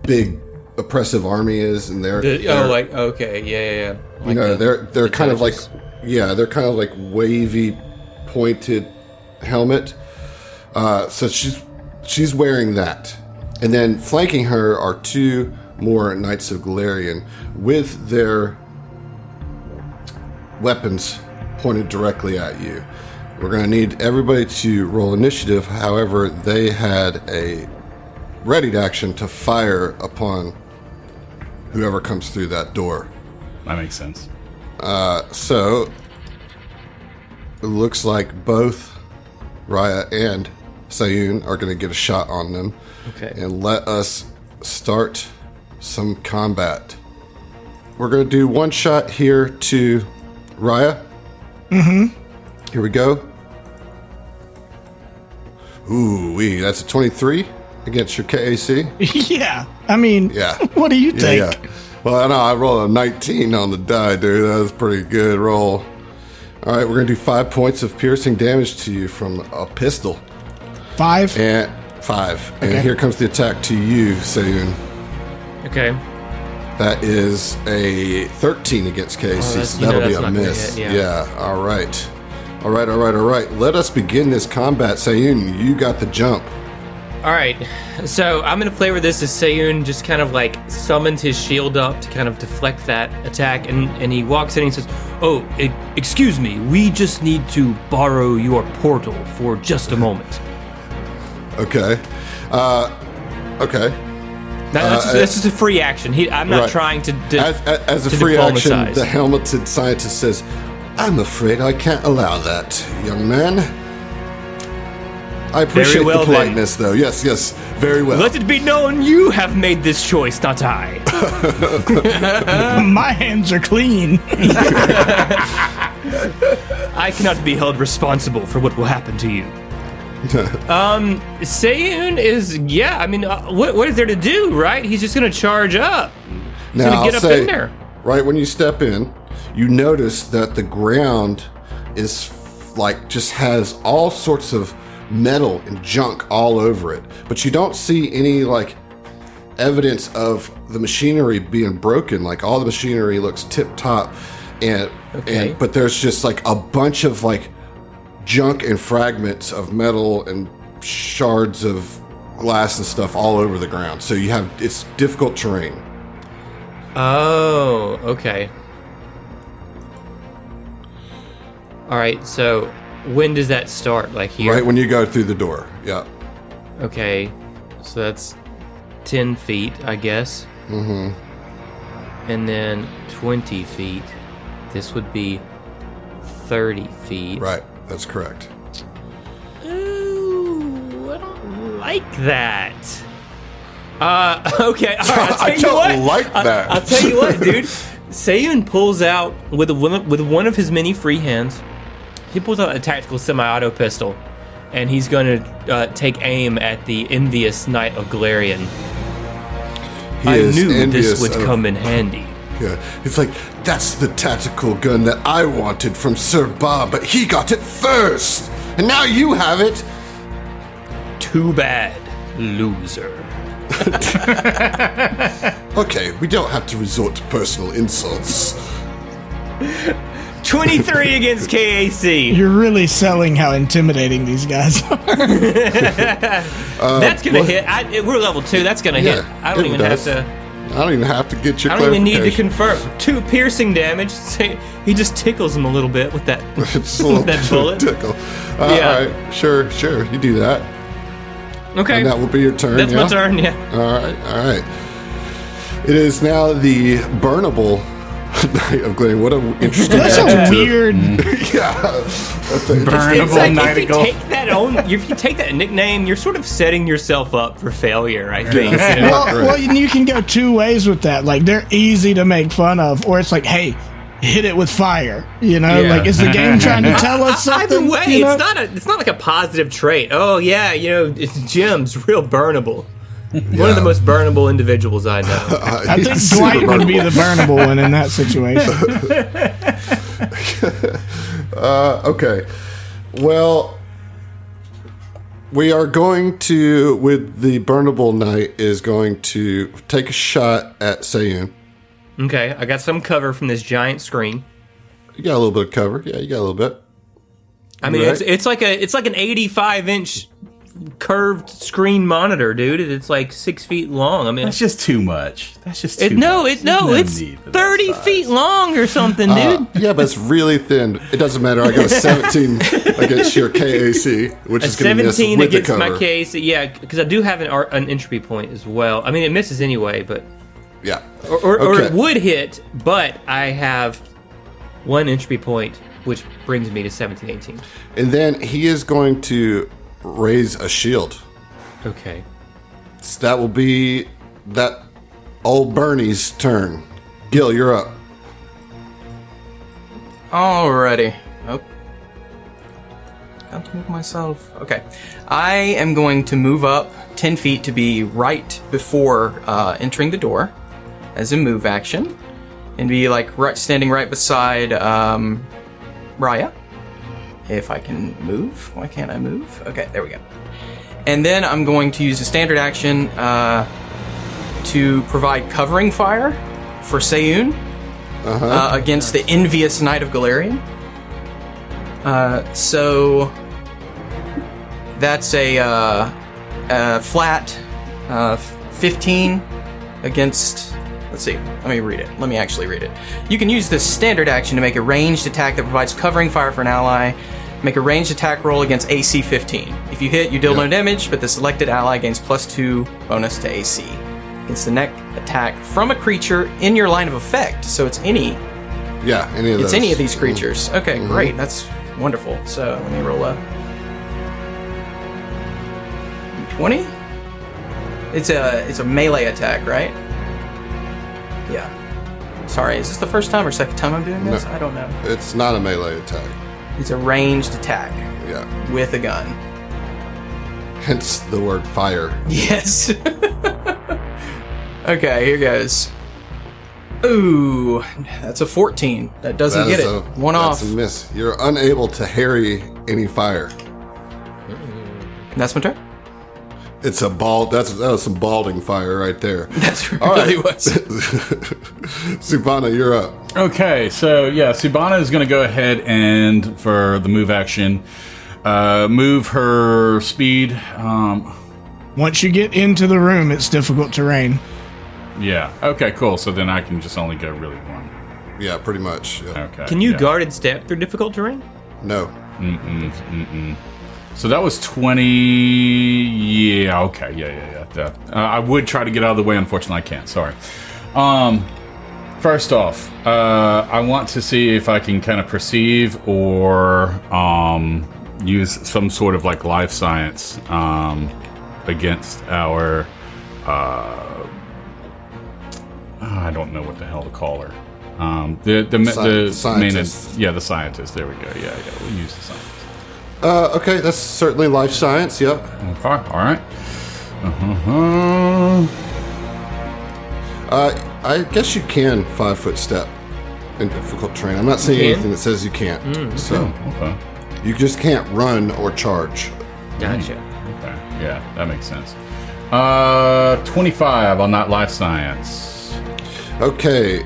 big oppressive army is, and they're okay, yeah. You know, they're kind of like, they're kind of like wavy, pointed helmet. So she's wearing that, and then flanking her are 2 more Knights of Galarian with their weapons pointed directly at you. We're going to need everybody to roll initiative. However, they had a readied action to fire upon whoever comes through that door. That makes sense. So it looks like both Raya and Sayun are going to get a shot on them. Okay. And let us start some combat. We're going to do 1 shot here to Raya. Mm-hmm. Here we go. Ooh, that's a 23 against your KAC. Yeah. I mean, what do you think? Yeah. Well, I know I rolled a 19 on the die, dude. That was a pretty good roll. All right, we're going to do 5 points of piercing damage to you from a pistol. 5? And 5. Okay. And here comes the attack to you, Sayun. Okay. That is a 13 against KAC, so that'll be a miss. Hit, yeah. All right. All right. Let us begin this combat. Sayun, you got the jump. All right. So I'm going to play with this as Sayun just kind of like summons his shield up to kind of deflect that attack. And he walks in and he says, "Oh, excuse me. We just need to borrow your portal for just a moment." Okay. Okay. That's just a free action. I'm not trying to as a free action, the helmeted scientist says, "I'm afraid I can't allow that, young man." I appreciate the politeness, though. Yes, very well. Let it be known you have made this choice, not I. My hands are clean. I cannot be held responsible for what will happen to you. Sayun is, what is there to do, right? He's just going to charge up. He's going to get up in there. Right when you step in, you notice that the ground is just has all sorts of metal and junk all over it, but you don't see any evidence of the machinery being broken. Like all the machinery looks tip top, but there's just a bunch of junk and fragments of metal and shards of glass and stuff all over the ground. So it's difficult terrain. Oh, okay. All right, so when does that start? Here? Right when you go through the door. Yeah. Okay, so that's 10 feet, I guess. Mm-hmm. And then 20 feet. This would be 30 feet. Right, that's correct. Ooh, I don't like that. Okay, all right, I don't like that. I'll tell you what, dude. Sayun pulls out, with one of his many free hands, he pulls out a tactical semi-auto pistol, and he's going to take aim at the envious Knight of Galarian. I knew this would come in handy. Yeah, it's that's the tactical gun that I wanted from Sir Bob, but he got it first, and now you have it. Too bad, loser. Okay, we don't have to resort to personal insults. 23 against KAC. You're really selling how intimidating these guys are. That's gonna hit. We're level 2. That's gonna hit. I don't even have to get your. I don't even need to confirm. 2 piercing damage. He just tickles him a little bit with that. It's a little that bullet. Tickle. All right, sure. You do that. Okay. And that will be your turn. That's my turn. Yeah. All right. It is now the burnable Knight of Galarian. What an interesting. That's a weird. Burnable Knight of Galarian. If you take that nickname, you're sort of setting yourself up for failure, I think. Well, you can go 2 ways with that. They're easy to make fun of, or it's hey, hit it with fire. Is the game trying to tell us something? Either way, it's not like a positive trait. Oh yeah, Jim's real burnable. One of the most burnable individuals I know. I think Dwight would be the burnable one in that situation. Okay. Well, We are going to, with the Burnable Knight, is going to take a shot at Sayun. Okay, I got some cover from this giant screen. You got a little bit of cover. Yeah, you got a little bit. I mean, Right. it's like an 85-inch curved screen monitor, dude. It's like 6 feet long. I mean, That's just too much. That's just too no, much. it's There's no it's need for that 30 size. feet long or something, dude. Yeah, but it's really thin. It doesn't matter. I got a 17 against your KAC, which A is going to miss 17 with the against my cover. case, yeah, because I do have an entropy point as well. I mean, it misses anyway, but Yeah. or Okay. it would hit, but I have 1 entropy point, which brings me to 17, 18. And then he is going to raise a shield. Okay. So that will be that old Bernie's turn. Gil, you're up. Alrighty. Oh. Got to move myself. Okay. I am going to move up 10 feet to be right before entering the door as a move action. And be like standing right beside Raya. If I can move. Why can't I move? Okay, there we go. And then I'm going to use a standard action to provide covering fire for Sayun against the envious Knight of Galarian. So that's a flat 15 against. Let's see. Let me read it. Let me actually read it. You can use this standard action to make a ranged attack that provides covering fire for an ally. Make a ranged attack roll against AC 15. If you hit, you deal no damage, but the selected ally gains +2 bonus to AC. It's the next attack from a creature in your line of effect. So it's any. Yeah, any of those. It's any of these creatures. Okay, great. That's wonderful. So let me roll a 20. It's a melee attack, right? Yeah. Sorry, is this the first time or second time I'm doing this? No. I don't know. It's not a melee attack. It's a ranged attack Yeah. with a gun. Hence the word fire. Yes. Okay, here goes. Ooh, that's a 14. That doesn't That get is it. One that's off. a miss. You're unable to harry any fire. That's my turn. It's a bald. That was some balding fire right there. That's All right. really was. Subhana, you're up. Okay, so yeah, Subhana is going to go ahead and, for the move action, move her speed. Once you get into the room, it's difficult terrain. Yeah, okay, cool. So then I can just only go really one. Yeah, pretty much. Yeah. Okay. Can you yeah. guarded step through difficult terrain? No. So that was 20. Yeah, okay, yeah. I would try to get out of the way. Unfortunately, I can't. Sorry. First off, I want to see if I can kind of perceive or use some sort of like life science against our. I don't know what the hell to call her. The Scientist. main, the scientist. There we go. Yeah. We'll use the scientist. Okay, that's certainly life science. Yep. Okay, all right. I guess you can 5-foot step in difficult terrain. I'm not seeing can? anything that says you can't. So Okay. you just can't run or charge. Gotcha. Okay. Yeah, that makes sense. 25 on that life science. Okay.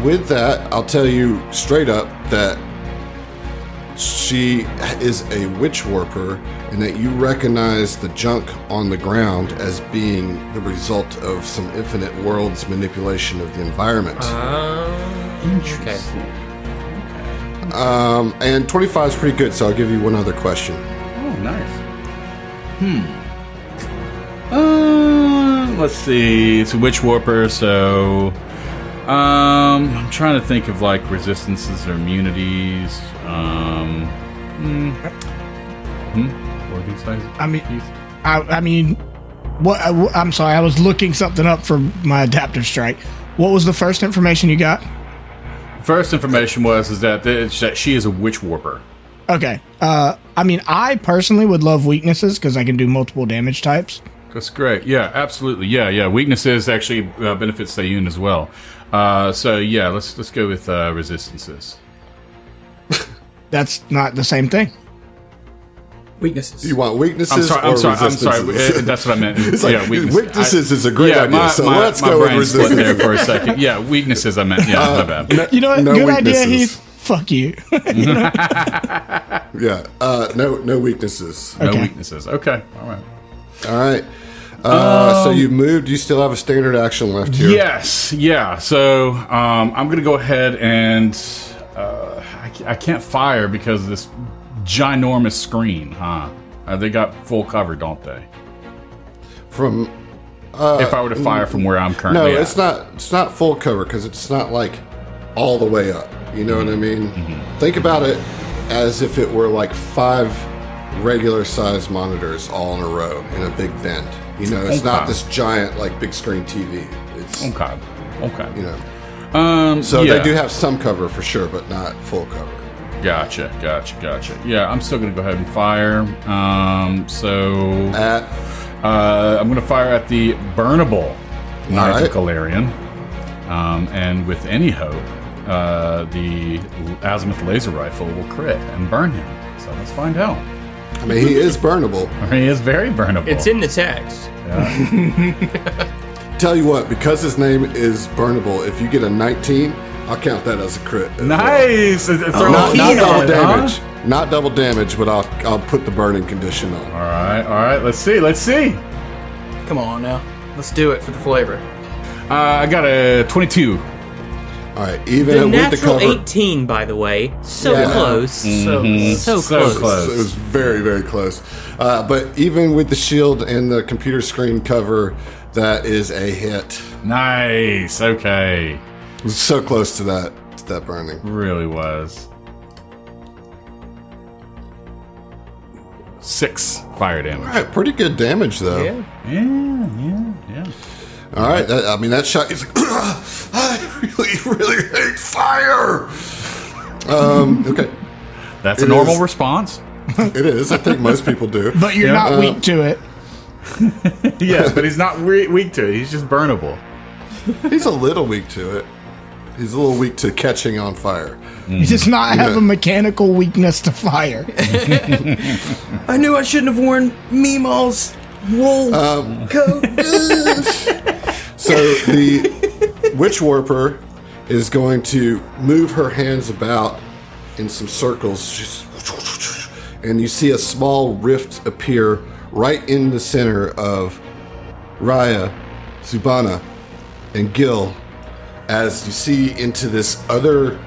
With that, I'll tell you straight up that she is a witch warper, and that you recognize the junk on the ground as being the result of some infinite worlds manipulation of the environment. Okay. And 25 is pretty good, so I'll give you one other question. Oh, nice. Let's see. It's a witch warper, so I'm trying to think of like resistances or immunities. What are these guys? I mean, what? I'm sorry, I was looking something up for my adaptive strike. What was the first information you got? First information was that she is a witch warper. Okay. I mean, I personally would love weaknesses because I can do multiple damage types. That's great. Yeah, absolutely. Yeah. Weaknesses actually benefit Sayun as well. So yeah, let's go with resistances. That's not the same thing. Weaknesses. You want weaknesses I'm sorry. resistances? That's what I meant. It's like, weaknesses is a great idea. So let's go with brain split resistance. there for a second. Yeah, weaknesses. I meant. Yeah, my bad. You know what? No Good idea, weaknesses. Heath. Fuck you. Yeah. No weaknesses. No Okay. weaknesses. Okay. All right. All right. So you moved. You still have a standard action left here. Yes. Yeah. So I'm gonna go ahead and I can't fire because of this ginormous screen. Huh? They got full cover, don't they? From If I were to fire from where I'm currently no, at. it's not full cover because it's not like all the way up. You know what I mean? Think about it as if it were like 5 regular size monitors all in a row in a big vent. You know, it's not this giant like big screen TV. It's Okay. you know. So yeah. they do have some cover for sure, but not full cover. Gotcha. Yeah, I'm still gonna go ahead and fire. I'm gonna fire at the burnable Knight right. of Galarian, and with any hope, the azimuth laser rifle will crit and burn him. So let's find out. I mean, he is burnable. He is very burnable. It's in the text. Tell you what, because his name is burnable, if you get a 19, I'll count that as a crit. as well. Nice. Not Keen double on it, damage. Not double damage, but I'll put the burning condition on. All right. Let's see. Come on now. Let's do it for the flavor. I got a 22. All right, even The with the natural cover, 18, by the way. So Yeah. close. So close. it was very, very close. But even with the shield and the computer screen cover, that is a hit. Nice. Okay. It was so close to that burning. Really was. 6 fire damage. All right, pretty good damage though. Yeah. Yeah. All right, that shot. He's like, I really hate fire. Okay, That's It a normal is. response. it is. I think most people do. But you're not weak to it. Yeah, but he's not weak to it. He's just burnable. He's a little weak to it. He's a little weak to catching on fire. He does not have Yeah. a mechanical weakness to fire. I knew I shouldn't have worn Meemaw's wool coat. So the Witch Warper is going to move her hands about in some circles, just, and you see a small rift appear right in the center of Raya, Zubana, and Gil, as you see into this other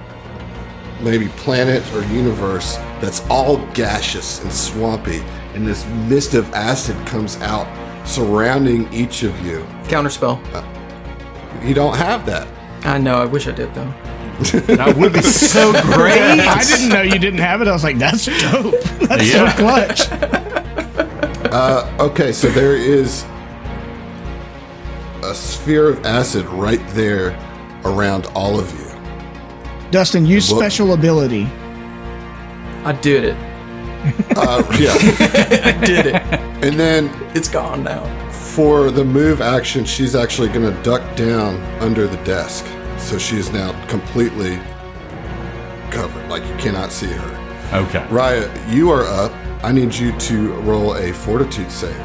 maybe planet or universe that's all gaseous and swampy, and this mist of acid comes out surrounding each of you. Counterspell. You don't have that. I know. I wish I did though. That would be so great. I didn't know you didn't have it. I was like, that's dope. That's Yeah. so clutch. Okay, so there is a sphere of acid right there around all of you. Dustin, use Look. special ability. I did it. Yeah. I did it. And then It's gone now. for the move action, she's actually going to duck down under the desk. So she is now completely covered. Like you cannot see her. Okay. Raya, you are up. I need you to roll a fortitude save.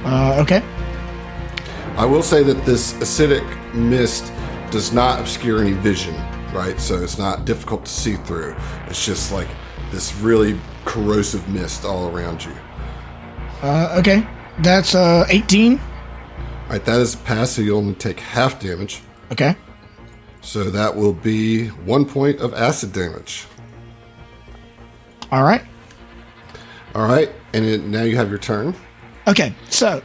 Okay. I will say that this acidic mist does not obscure any vision, right? So it's not difficult to see through. It's just like this really corrosive mist all around you. Okay. That's 18. All right, that is a pass, so you only take half damage. Okay. So that will be 1 point of acid damage. All right. All right, and now you have your turn. Okay. So,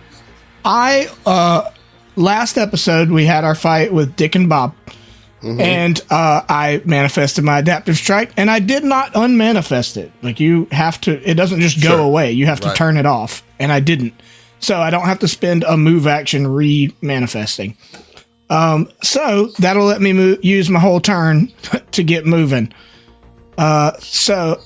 last episode we had our fight with Dick and Bob, and I manifested my adaptive strike, and I did not unmanifest it. Like you have to, it doesn't just go Sure. away. You have to Right. turn it off, and I didn't. So I don't have to spend a move action re-manifesting. So that'll let me use my whole turn to get moving. So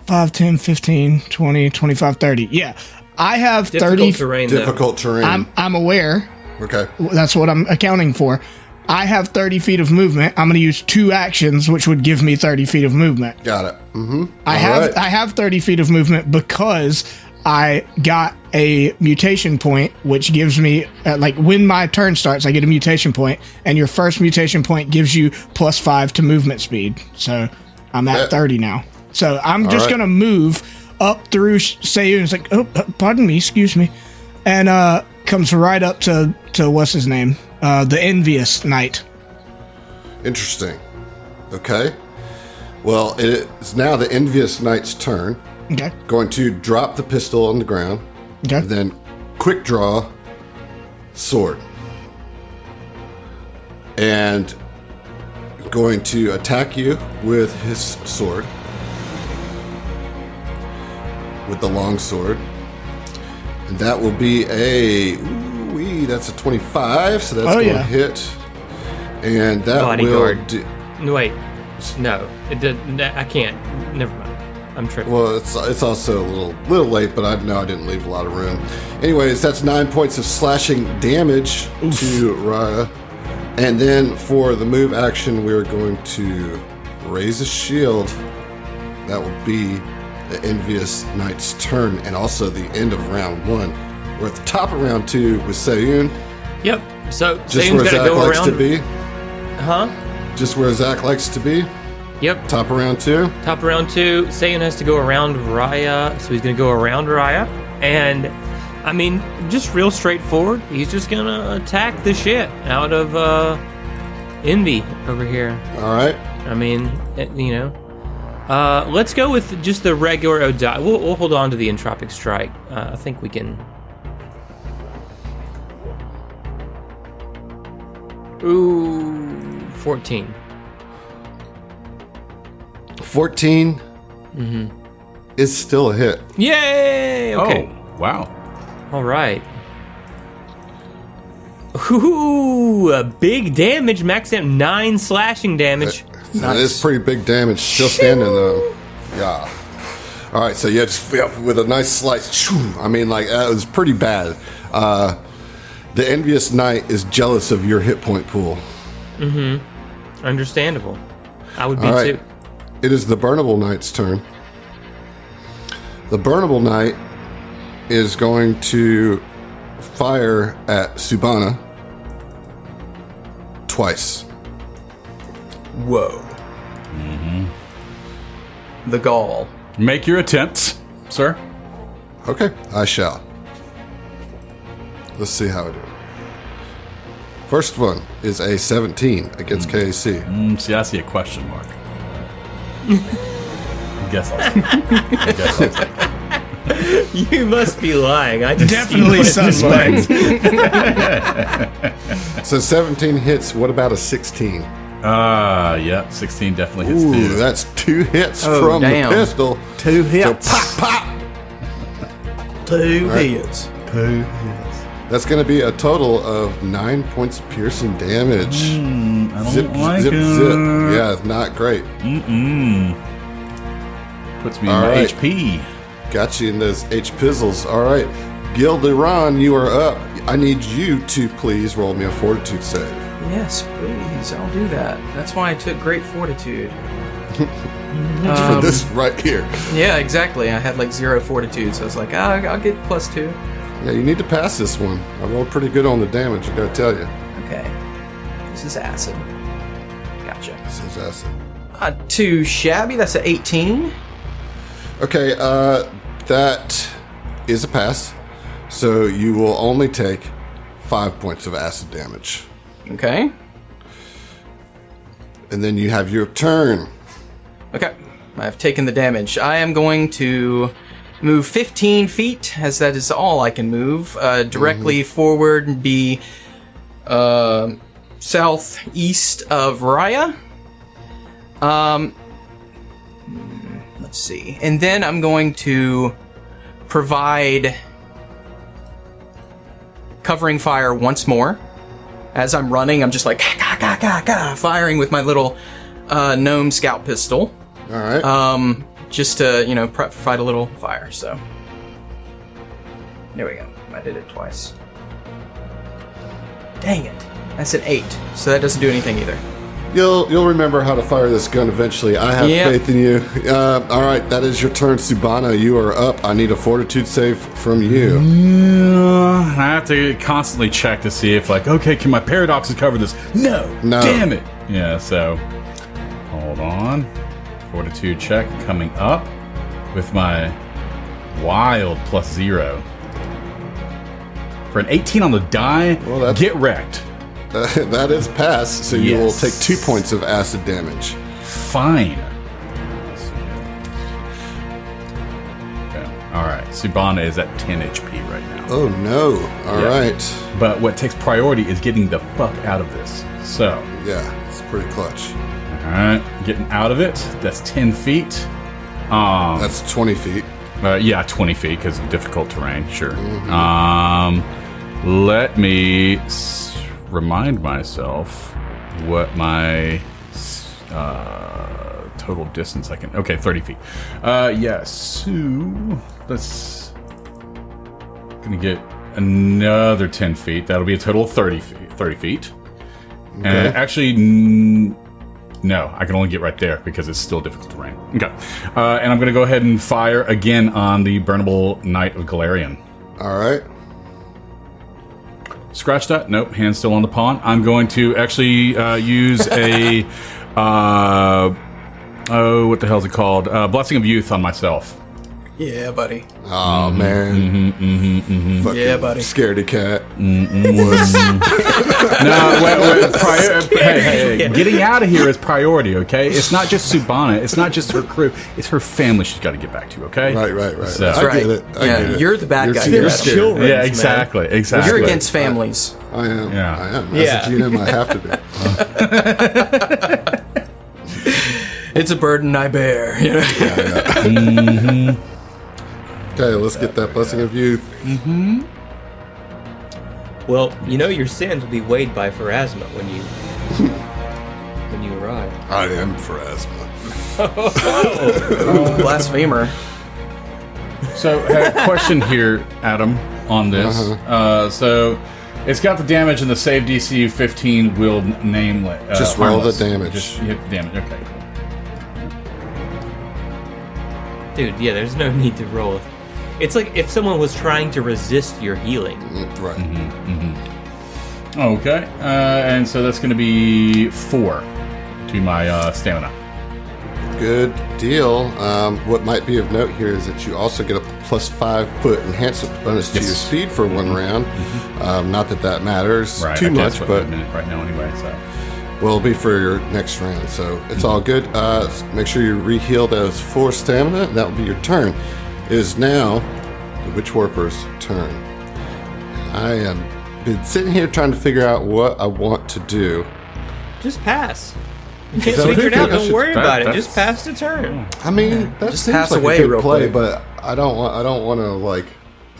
5, 10, 15, 20, 25, 30. Yeah. I have Difficult 30. terrain, though. Difficult terrain. I'm aware. Okay. That's what I'm accounting for. I have 30 feet of movement. I'm going to use 2 actions, which would give me 30 feet of movement. Got it. Mm-hmm. I have 30 feet of movement because I got a mutation point, which gives me, like, when my turn starts, I get a mutation point, and your first mutation point gives you +5 to movement speed. So I'm at 30 now. So I'm just going to move up through Seiyun. It's like, oh, pardon me, excuse me. And comes right up to what's his name? The Envious Knight. Interesting. Okay. Well, it is now the Envious Knight's turn. Okay. Going to drop the pistol on the ground. Okay. And then quick draw sword. And going to attack you with his sword. With the long sword. And that will be that's a 25, so that's going to hit. And that Bodyguard. will Wait. No. It did. I can't. Never mind. I'm tripping. Well, it's also a little late, but I didn't leave a lot of room. Anyways, that's 9 points of slashing damage to Raya. And then for the move action, we're going to raise a shield. That will be the Envious Knight's turn, and also the end of round 1. We're at the top of round 2 with Seiyun. Yep. So Just Seiyun's where got Zach to go likes around. to be. Huh? Just where Zach likes to be. Yep. Top of round 2. Top of round 2. Seiyun has to go around Raya, so he's going to go around Raya. And, I mean, just real straightforward. He's just going to attack the shit out of Envy over here. All right. I mean, let's go with just the regular Odai. We'll hold on to the Entropic Strike. I think we can. Ooh, 14. 14 is still a hit. Yay! Okay. Oh, wow. All right. Ooh, big damage. Max out 9 slashing damage. That is pretty big damage. Still standing though. Yeah. All right. So yeah, just with a nice slice. I mean, like that was pretty bad. The Envious Knight is jealous of your hit point pool. Understandable. I would be All right. too. It is the Burnable Knight's turn. The Burnable Knight is going to fire at Subana twice. Whoa. The gall. Make your attempts, sir. Okay, I shall. Let's see how I do. First one is a 17 against KAC. See, I see a question mark. I guess I'll You must be lying. I just Definitely suspect. So 17 hits. What about a 16? yeah, 16 definitely hits Ooh, too. that's 2 hits Oh, from damn. the pistol. 2 So hits. pop, pop. 2 hits. That's going to be a total of 9 points of piercing damage. I don't Zip, like zip, it. zip. Yeah, it's not great. Puts me in All my right. HP. Got you in those H-pizzles. All right. Gilderon, you are up. I need you to please roll me a fortitude save. Yes, please. I'll do that. That's why I took great fortitude. For this right here. Yeah, exactly. I had like 0 fortitude, so I was like, I'll get +2. Yeah, you need to pass this one. I rolled pretty good on the damage, I gotta tell you. Okay. This is acid. Gotcha. This is acid. Too shabby. That's an 18. Okay, that is a pass. So you will only take 5 points of acid damage. Okay. And then you have your turn. Okay. I've taken the damage. I am going to move 15 feet, as that is all I can move, directly forward and be southeast of Raya. Let's see. And then I'm going to provide covering fire once more. As I'm running, I'm just like firing with my little gnome scout pistol. All right. Just to, provide a little fire, so. There we go. I did it twice. Dang it. That's an 8, so that doesn't do anything either. You'll remember how to fire this gun eventually. I have faith in you. All right, that is your turn, Subana. You are up. I need a fortitude save from you. I have to constantly check to see if, like, okay, can my paradoxes cover this? No. Damn it. Yeah, so hold on. Fortitude check coming up with my wild +0. For an 18 on the die, get wrecked. That is pass, so you will take 2 points of acid damage. Fine. Okay. All right. Subana is at 10 HP right now. Oh no! All right. But what takes priority is getting the fuck out of this. So. Yeah, it's pretty clutch. All right, getting out of it. That's 10 feet. That's 20 feet. 20 feet because of difficult terrain. Sure. Mm-hmm. Let me remind myself what my total distance I can. Okay, 30 feet. Yes. So let's gonna get another 10 feet. That'll be a total of 30 feet. 30 feet. Okay. And actually, no, I can only get right there because it's still difficult terrain. Okay. And I'm gonna go ahead and fire again on the burnable Knight of Galarian. All right. Scratch that. Nope. Hand's still on the pawn. I'm going to actually use a what the hell is it called? Blessing of Youth on myself. Yeah, buddy. Oh man. Fucking Yeah, buddy. Scaredy cat. No, wait. Hey. Getting out of here is priority. Okay. It's not just Subana. It's not just her crew. It's her family. She's got to get back to. Okay. Right. So, I get it. I get it. You're the bad guy. You're You're children. Yeah. Exactly. You're against families. I am. Yeah. I am. As a GM, I have to be. It's a burden I bear. You know? Okay, let's get that blessing of youth. Well, you know your sins will be weighed by Pharasma when you arrive. I am Pharasma. Blasphemer. So, a question here, Adam, on this. So, it's got the damage and the save DC 15 will name. Just roll harmless. the damage. Just hit the damage. Okay, cool. Dude, yeah, there's no need to roll. It's like if someone was trying to resist your healing. Right. Okay, and so that's going to be 4 to my stamina. Good deal. What might be of note here is that you also get a +5 foot enhancement bonus to your speed for 1 round. Not that matters too much, but right now anyway. So. will be for your next round. So it's all good. Make sure you re-heal those 4 stamina. And that will be your turn. It is now the Witch Warper's turn. I am been sitting here trying to figure out what I want to do. Just pass. You can't that what figure it you out. think I Don't should- worry about it. that's- Just pass the turn. I mean, that Just seems pass like away a good real play, quick. but I don't want to like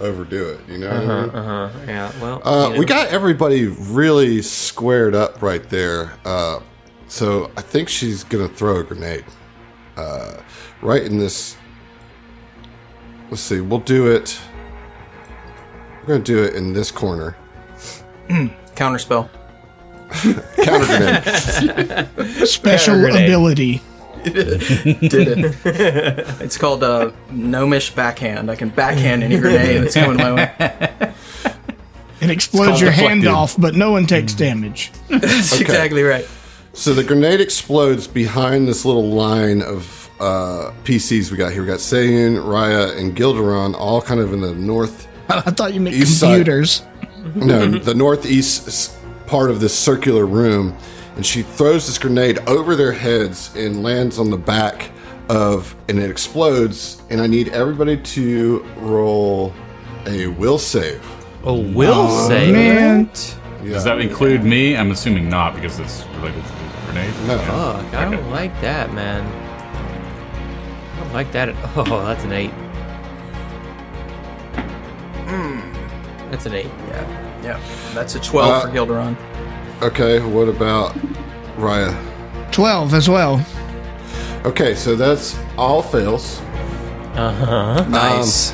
overdo it. You know what I mean? Yeah. Well. We got everybody really squared up right there. So I think she's going to throw a grenade. Right in this. Let's see. We'll do it. We're going to do it in this corner. Counterspell. Counter grenade. Special Grenade. ability. Did it. It's called gnomish backhand. I can backhand any grenade that's coming my way. It explodes your hand deflected. off, but no one takes damage. That's exactly right. So the grenade explodes behind this little line of PCs we got here. We got Sayun, Raya, and Gilderon, all kind of in the north. I thought you meant East side. computers. No, the northeast part of this circular room, and she throws this grenade over their heads and lands on the back of, and it explodes. And I need everybody to roll a will save. Oh, will save. Man, Yeah. Does that include me? I'm assuming not because it's related to the grenade. No. Fuck, I don't like that, man. I don't like that. Oh, that's an 8. That's an 8. Yeah. That's a 12 for Gilderon. Okay, what about Raya? 12 as well. Okay, so that's all fails. Nice.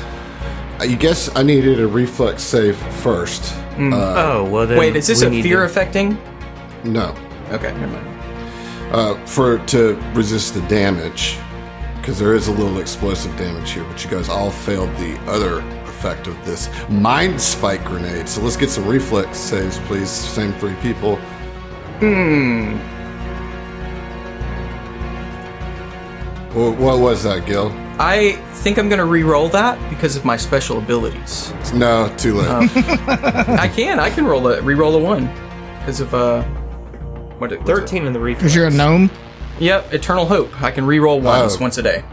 I guess I needed a reflex save first. Oh, well then. Wait, is this we a need fear to- affecting? No. Okay, never mind. To resist the damage, because there is a little explosive damage here, but you guys all failed the other effect of this mind spike grenade. So let's get some reflex saves, please. Same 3 people. Well, what was that, Gil? I think I'm gonna re-roll that because of my special abilities. No, too late. I can re-roll a 1 because of what? 13 in the reflex. Because you're a gnome. Yep, Eternal Hope. I can re-roll once a day.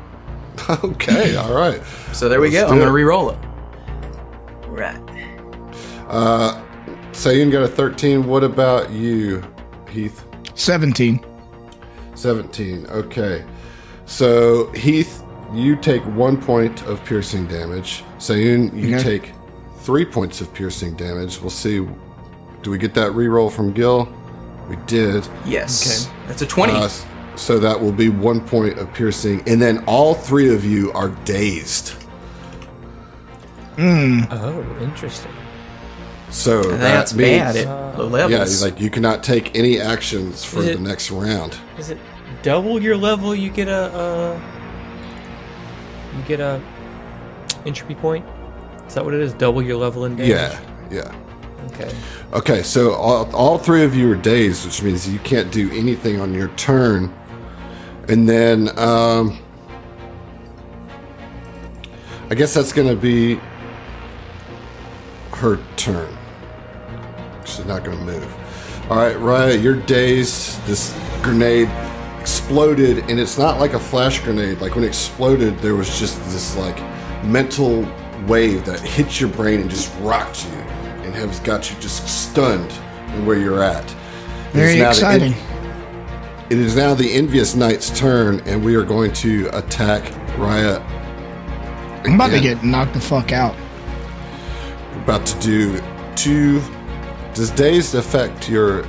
Okay, all right. So there we Let's go. do I'm gonna it. re-roll it. Right. Sayun got a 13. What about you, Heath? 17. 17. Okay. So, Heath, you take 1 point of piercing damage. Sayun, you Okay. take 3 points of piercing damage. We'll see. Do we get that reroll from Gil? We did. Yes. Okay. That's a 20. So that will be 1 point of piercing. And then all 3 of you are dazed. Oh, interesting. So and that's that means, bad at low levels. Yeah, you cannot take any actions for Is the it- next round. Is it double your level? You get a entropy point. Is that what it is? Double your level in damage. Yeah. Okay. Okay, so all 3 of you are dazed, which means you can't do anything on your turn. And then, I guess that's going to be her turn. She's not going to move. All right, Raya, you're dazed. This grenade exploded, and it's not like a flash grenade. Like when it exploded, there was just this like mental wave that hit your brain and just rocked you and has got you just stunned in where you're at. Very exciting. It is now the Envious Knight's turn, and we are going to attack Raya. I'm about to again. get knocked the fuck out. We're about to do 2. Does dazed affect your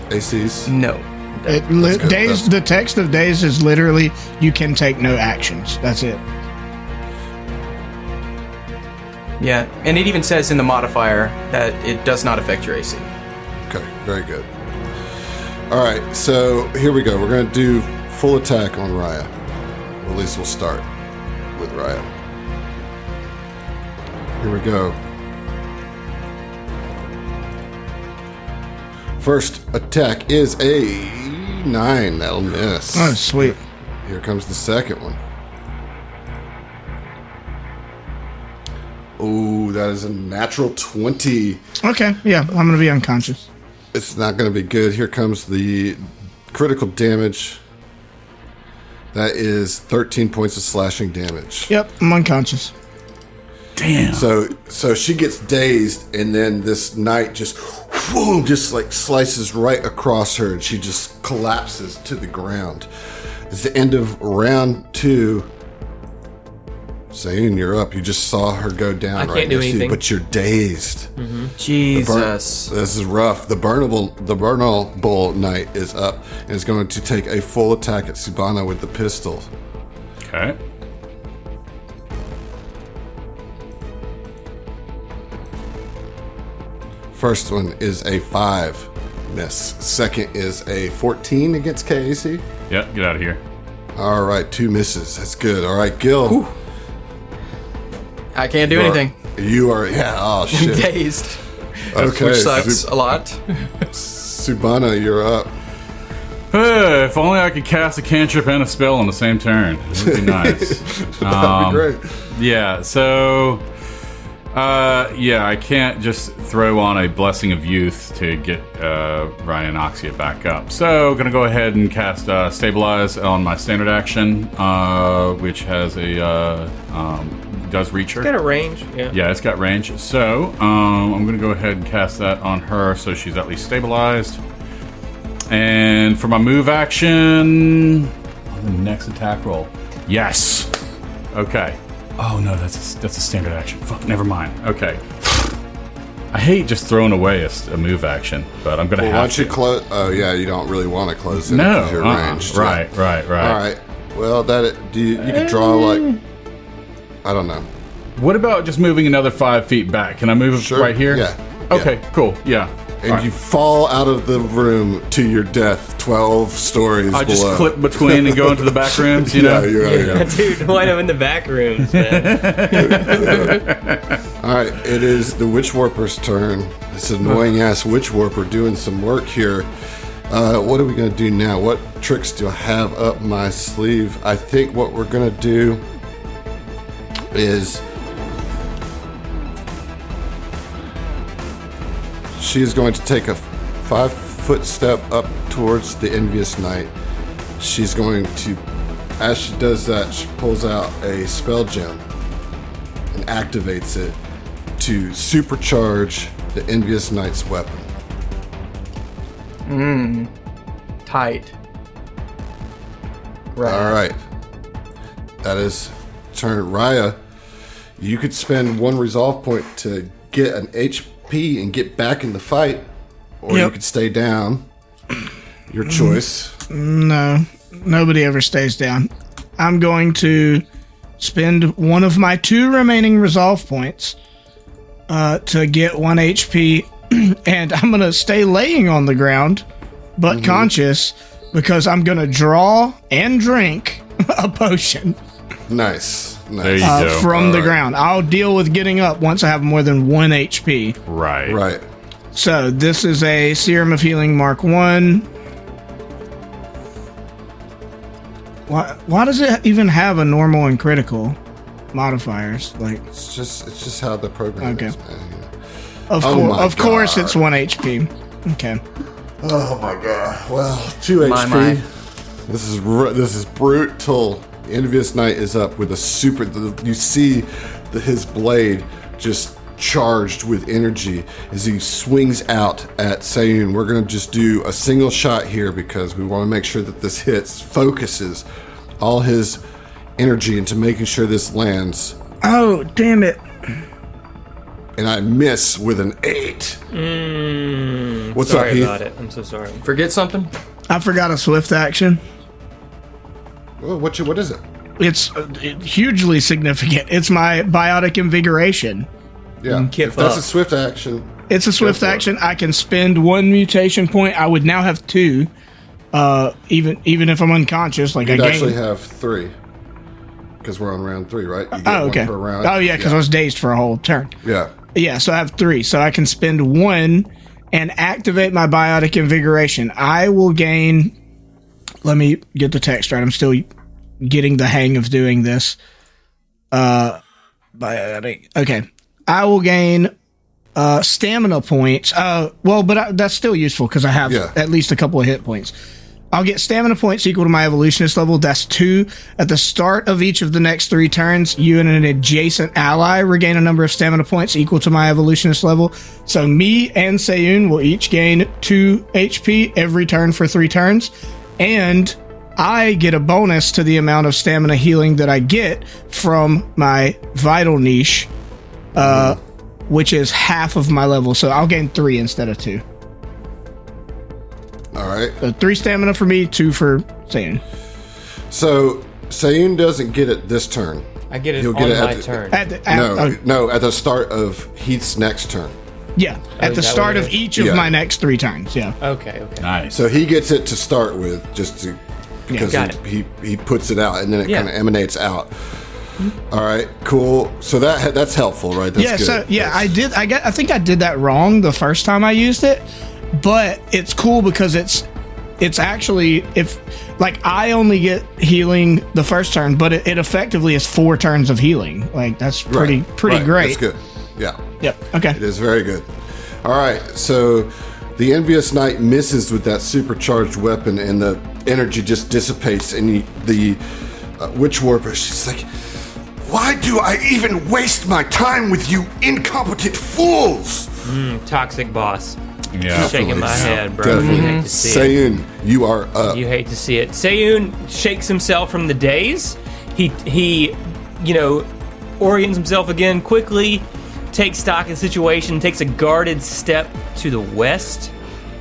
ACs? No. good. Days. The text of days is literally you can take no actions. That's it. Yeah, and it even says in the modifier that it does not affect your AC. Okay, very good. All right, so here we go. We're going to do full attack on Raya. Or at least we'll start with Raya. Here we go. First attack is a 9. That'll miss. Oh, sweet. Here comes the second one. Oh, that is a natural 20. Okay, yeah, I'm gonna be unconscious. It's not going to be good. Here comes the critical damage. That is 13 points of slashing damage. Yep, I'm unconscious. Damn. So she gets dazed, and then this knight just, whoom, just like slices right across her, and she just collapses to the ground. It's the end of round 2. Sayun, you're up. You just saw her go down. I right can't do next to you, anything. but you're dazed. Jesus. This is rough. The burnable knight is up and is going to take a full attack at Subana with the pistol. Okay. First one is a 5 miss. Second is a 14 against KAC. Yep, get out of here. All right, 2 misses. That's good. All right, Gil. Whew. I can't do anything. You are, yeah, oh shit. Dazed. Okay, Which sucks a lot. Subana, you're up. If only I could cast a cantrip and a spell on the same turn. It would be nice. That'd be great. Yeah, so... I can't just throw on a Blessing of Youth to get Ryan and Oxia back up. So, gonna go ahead and cast Stabilize on my standard action, which has a does reach her. It's got a range. Yeah. Yeah, it's got range. So, I'm gonna go ahead and cast that on her, so she's at least stabilized. And for my move action, on the next attack roll, yes. Okay. Oh no, that's a standard action. Fuck, never mind. Okay. I hate just throwing away a move action, but I'm gonna Well, have why don't you to. close? Oh yeah, you don't really want to close it. No, because you're ranged. right. All right. Well, you could draw like, I don't know. What about just moving another 5 feet back? Can I move Sure. right here? Yeah. Okay, cool. Yeah. and you fall out of the room to your death 12 stories I below. just clip between and go into the back rooms, you know? Yeah. Dude, wind up in the back rooms, man. All right, it is the Witch Warper's turn. This annoying ass Witch Warper doing some work here. What are we going to do now? What tricks do I have up my sleeve? I think what we're going to do is she is going to take a 5-foot step up towards the Envious Knight. She's going to, as she does that, she pulls out a spell gem and activates it to supercharge the Envious Knight's weapon. Tight. Right. All right. That is turn. Raya, you could spend 1 resolve point to get an HP and get back in the fight, or you could stay down. Your choice. No, nobody ever stays down. I'm going to spend one of my 2 remaining resolve points to get 1 HP, and I'm going to stay laying on the ground, but conscious, because I'm going to draw and drink a potion. Nice. There you go. From the ground. I'll deal with getting up once I have more than 1 HP. Right. Right. So this is a Serum of Healing Mark 1. Why does it even have a normal and critical modifiers? Like, It's just how the program Okay. is, man. of my course God. it's 1 HP. Okay. Oh my god. Well, 2 My, HP. my. This is brutal. The Envious Knight is up with a super. You see his blade just charged with energy as he swings out at Sayun. We're gonna just do a single shot here because we want to make sure that this focuses all his energy into making sure this lands. Oh, damn it. And I miss with an 8. What's up, Sorry Heath? about it. I'm so sorry. Forget something? I forgot a swift action. Oh, what is it? It's hugely significant. It's my biotic invigoration. Yeah, Kip if that's up. a swift action. It's a swift for it. action. I can spend 1 mutation point. I would now have 2. Even if I'm unconscious, like You'd I actually gain. have 3 because we're on round 3, right? You get Oh, one okay. per round. Oh, yeah, because I was dazed for a whole turn. Yeah. Yeah, so I have 3. So I can spend 1 and activate my biotic invigoration. I will gain. Let me get the text right. I'm still getting the hang of doing this. Biotic. Okay. I will gain stamina points. That's still useful because I have at least a couple of hit points. I'll get stamina points equal to my evolutionist level. That's 2. At the start of each of the next 3 turns, you and an adjacent ally regain a number of stamina points equal to my evolutionist level. So me and Sayun will each gain 2 HP every turn for 3 turns. And I get a bonus to the amount of stamina healing that I get from my vital niche, which is half of my level. So I'll gain 3 instead of 2. All right. So 3 stamina for me, 2 for Sayun. So Sayun doesn't get it this turn. I get it He'll on get it my at the- turn. No, at the start of Heath's next turn. Yeah, at is the that start what it of is? each of Yeah. my next 3 turns. Yeah. Okay. Nice. So he gets it to start with, just to because got he puts it out and then it Yeah. kind of emanates out. All right, cool. So that's helpful, right? That's Yeah. good. So yeah, That's- I think I did that wrong the first time I used it, but it's cool because it's actually, if like I only get healing the first turn, but it effectively is 4 turns of healing. Like that's pretty right, great. That's good. Yeah. Yep. Okay. It is very good. All right, so the Envious Knight misses with that supercharged weapon, and the energy just dissipates. And the Witch Warper, she's like, "Why do I even waste my time with you incompetent fools?" Toxic boss. Yeah. Shaking my head, bro. Definitely. You hate to see it. Sayun, you are up. You hate to see it. Sayun shakes himself from the daze. He orients himself again quickly, takes stock of the situation, takes a guarded step to the west,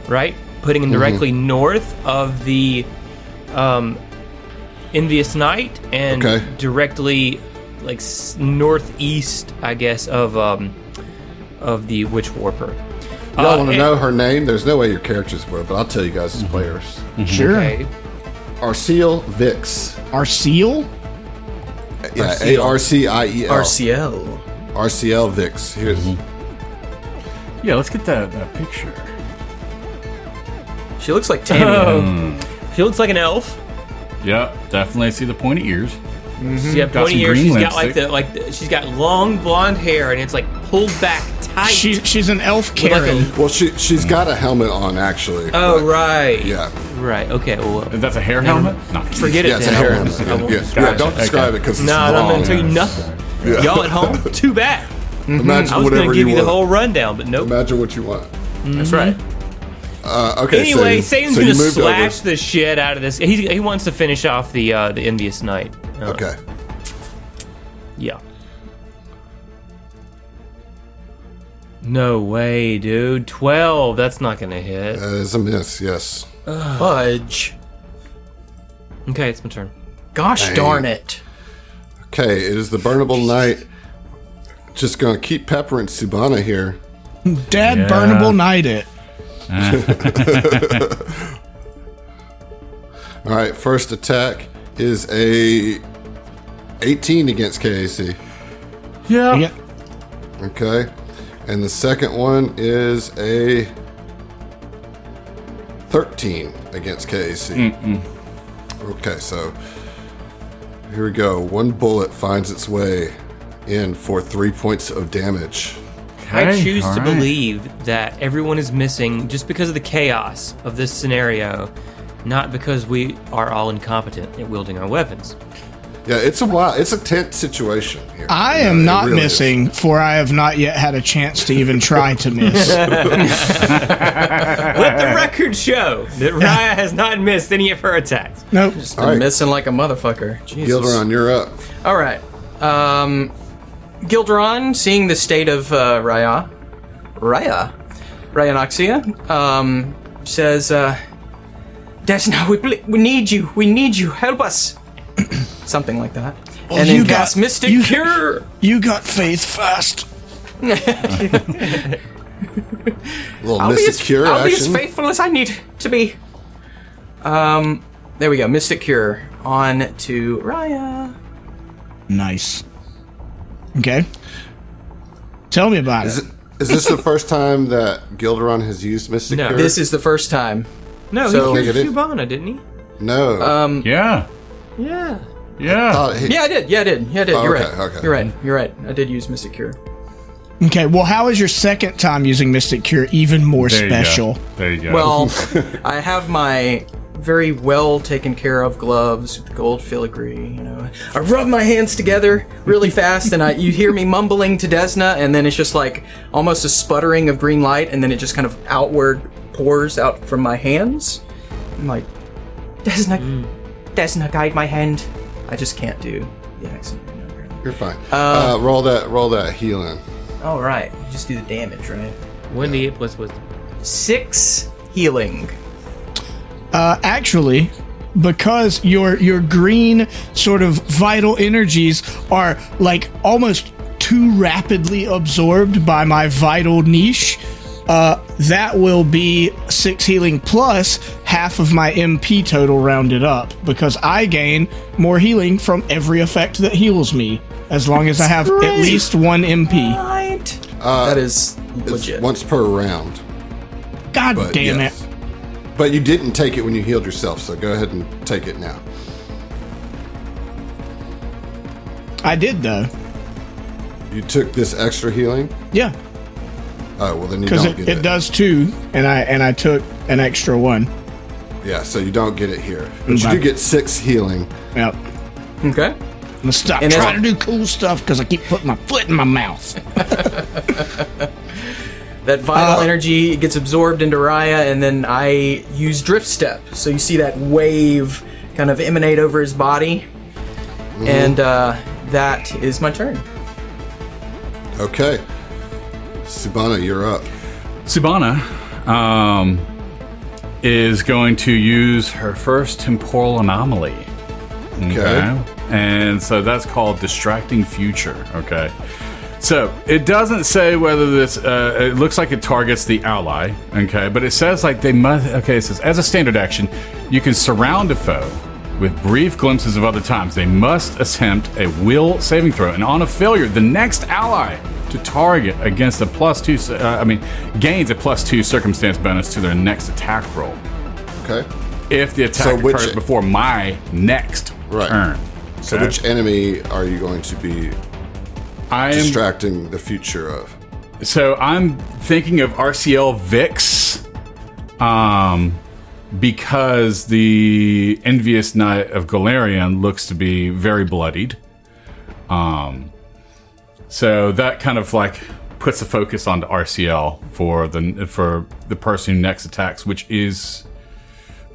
right? Putting him directly north of the Envious Knight and directly northeast, I guess, of the Witch Warper. Y'all want to know her name? There's no way your characters were, but I'll tell you guys as players. Sure. Okay. Arciel Vix. Arciel? Yeah, Arciel. Arciel. RCL. Arciel Vix. Here's Yeah, let's get that picture. She looks like Tammy. She looks like an elf. Yep, definitely see the pointy ears. She's got Got pointy some ears. green She's got lipstick. she's got long blonde hair, and it's like pulled back tight. She's an elf With like Karen. a- well, she's got a helmet on actually. oh but- right. Yeah. Right. Okay. Well, That's a hair helmet? No. forget it. Yeah, it's a then. hair I helmet. won't- I won't Yeah, describe it. don't describe it because it's No, I'm wrong. gonna tell you nothing. Yeah. Y'all at home, too bad. Imagine I was whatever gonna give you the want. whole rundown, but nope. Imagine what you want. That's right. Okay. Anyway, so Satan's you gonna moved slash over. the shit out of this. He wants to finish off the envious knight. Okay. Yeah. No way, dude. 12. That's not gonna hit. It's a miss. Yes. Fudge. Okay, it's my turn. Gosh Dang. darn it. Okay. It is the burnable knight. Just gonna keep peppering Subana here. Dad Yeah. burnable night it. All right. First attack is a 18 against KAC. Yeah. Yeah. Okay. And the second one is a 13 against KAC. Okay, so here we go. One bullet finds its way in for 3 points of damage. I Okay, choose all to right. believe that everyone is missing just because of the chaos of this scenario, not because we are all incompetent at wielding our weapons. Yeah, it's a tense situation here. I Yeah, am it not really is. missing, for I have not yet had a chance to even try to miss. Let the record show that Raya has not missed any of her attacks. Nope. Been All right. missing like a motherfucker. Jesus. Gilderon, you're up. All right. Gilderon, seeing the state of Ryanoxia, says, Desna, we need you. We need you. Help us. Something like that. Well, and you then got- cast Mystic you- Cure. You got faith fast. Little I'll be Mystic as, Cure I'll be as action. faithful as I need to be. There we go. Mystic Cure on to Raya. Nice. Okay. Tell me about it. Is this the first time that Gilderon has used Mystic No. Cure? This is the first time. No, So- he cured Negative. Subana, didn't he? No. Yeah. Yeah. Yeah. Yeah, I did. Yeah, I did. Yeah, I did. Oh, You're okay, right. okay. You're right. You're right. I did use Mystic Cure. Okay, well, how is your second time using Mystic Cure even more There you go. special? There you go. Well, I have my very well taken care of gloves with gold filigree. You know, I rub my hands together really fast, and you hear me mumbling to Desna, and then it's just like almost a sputtering of green light, and then it just kind of outward pours out from my hands. I'm like, Desna, guide my hand. I just can't do the accent. You're fine. Roll that healing. All right, you just do the damage, right? 1d8 plus wisdom. 6 healing. Actually, because your green sort of vital energies are like almost too rapidly absorbed by my vital niche, that will be 6 healing plus half of my MP total rounded up, because I gain more healing from every effect that heals me, as long as I have at great. least 1 MP. Right. That is It's legit. once per round. God But damn yes. it. But you didn't take it when you healed yourself, so go ahead and take it now. I did, though. You took this extra healing? Yeah, Oh, well then you because don't get it does 2, and I took an extra 1. Yeah, so you don't get it here. But you Okay. do get 6 healing. Yep. Okay. I'm gonna stop And trying to as- do cool stuff because I keep putting my foot in my mouth. That vital energy gets absorbed into Raya, and then I use Drift Step. So you see that wave kind of emanate over his body. And that is my turn. Okay. Subana, you're up. Subana is going to use her first temporal anomaly. Okay. And so that's called Distracting Future. Okay. So it doesn't say whether this. It looks like it targets the ally. Okay, but it says like they must. Okay, it says as a standard action, you can surround a foe with brief glimpses of other times. They must attempt a will saving throw, and on a failure, the next ally to target against a +2. Gains a +2 circumstance bonus to their next attack roll. Okay. If the attack occurs before my next turn. So which enemy are you going to be distracting the future of? So I'm thinking of RCL Vix, because the Envious Knight of Galarian looks to be very bloodied. So that kind of like puts the focus onto RCL for the person who next attacks, which is...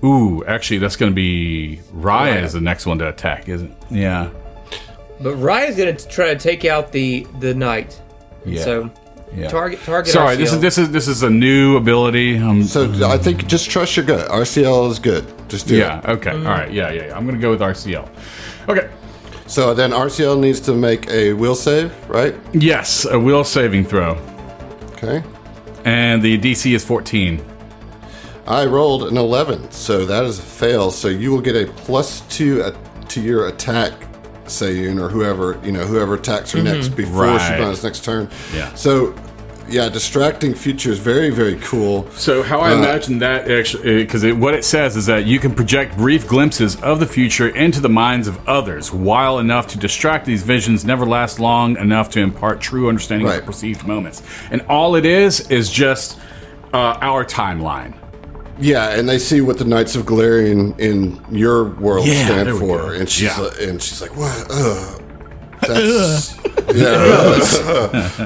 Ooh, actually, that's going to be Raya is the next one to attack, isn't it? Yeah. But Raya's going to try to take out the knight. Yeah. So target. Sorry, RCL. this is a new ability. So I think just trust your gut. RCL is good. Just do it. Yeah. Okay. All right. Yeah. I'm going to go with RCL. Okay. So then RCL needs to make a will save, right? Yes, a will saving throw, Okay. and the DC is 14. I rolled an 11, so that is a fail. So you will get a +2 to your attack, Sayun, or whoever attacks her next before she runs next turn. Yeah. So, yeah, distracting future is very, very cool. So how I imagine that actually, because what it says is that you can project brief glimpses of the future into the minds of others, while enough to distract. These visions never last long enough to impart true understanding of perceived moments. And all it is just our timeline. Yeah, and they see what the Knights of Galarian in your world stand for, and she's like, "What? That's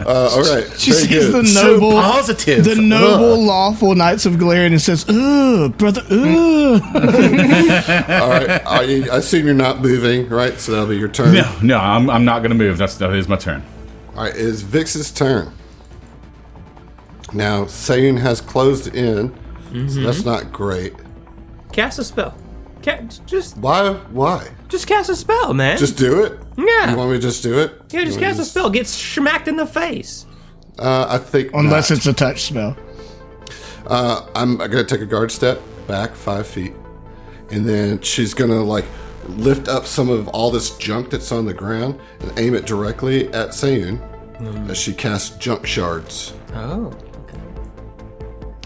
all right." She sees the noble, so positive, the noble, lawful Knights of Galarian, and says, "Ugh, brother, ugh." All right, I assume you're not moving, right? So that'll be your turn. No, I'm not going to move. That is my turn. All right, it is Vix's turn. Now, Sayun has closed in, so that's not great. Cast a spell. Just Why? Just cast a spell, man. Just do it? Yeah. You want me to just do it? Yeah, just cast a spell. Get smacked in the face. I think Unless not. it's a touch spell. I'm going to take a guard step back 5 feet, and then she's going to like lift up some of all this junk that's on the ground and aim it directly at Sayun as she casts junk shards. Oh.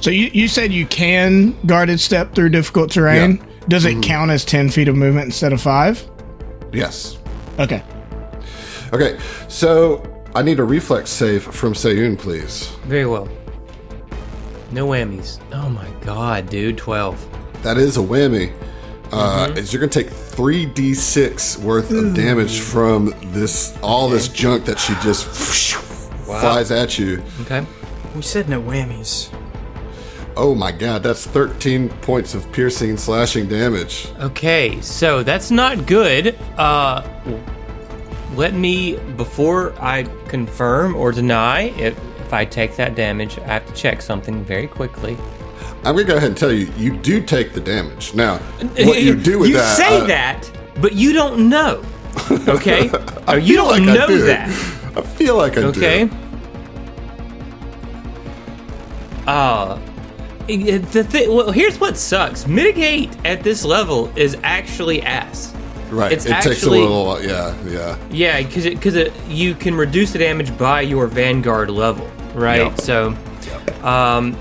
So you said you can guarded step through difficult terrain. Yeah. Does it count as 10 feet of movement instead of 5? Yes. Okay. Okay, so I need a reflex save from Sayun, please. Very well. No whammies. Oh my god, dude. 12. That is a whammy. Is you're going to take 3d6 worth of damage from all this junk that she just flies at you. Okay. We said no whammies. Oh my god, that's 13 points of piercing and slashing damage. Okay, so that's not good. Let me, before I confirm or deny, if I take that damage, I have to check something very quickly. I'm going to go ahead and tell you, you do take the damage. Now, what you do with that... You say that, but you don't know. Okay? Or you don't like know I do. that. I feel like I Okay? do. Well, here's what sucks. Mitigate at this level is actually ass. Right, It's it takes a actually- little... Yeah. Yeah, because you can reduce the damage by your Vanguard level, right? Yep. So,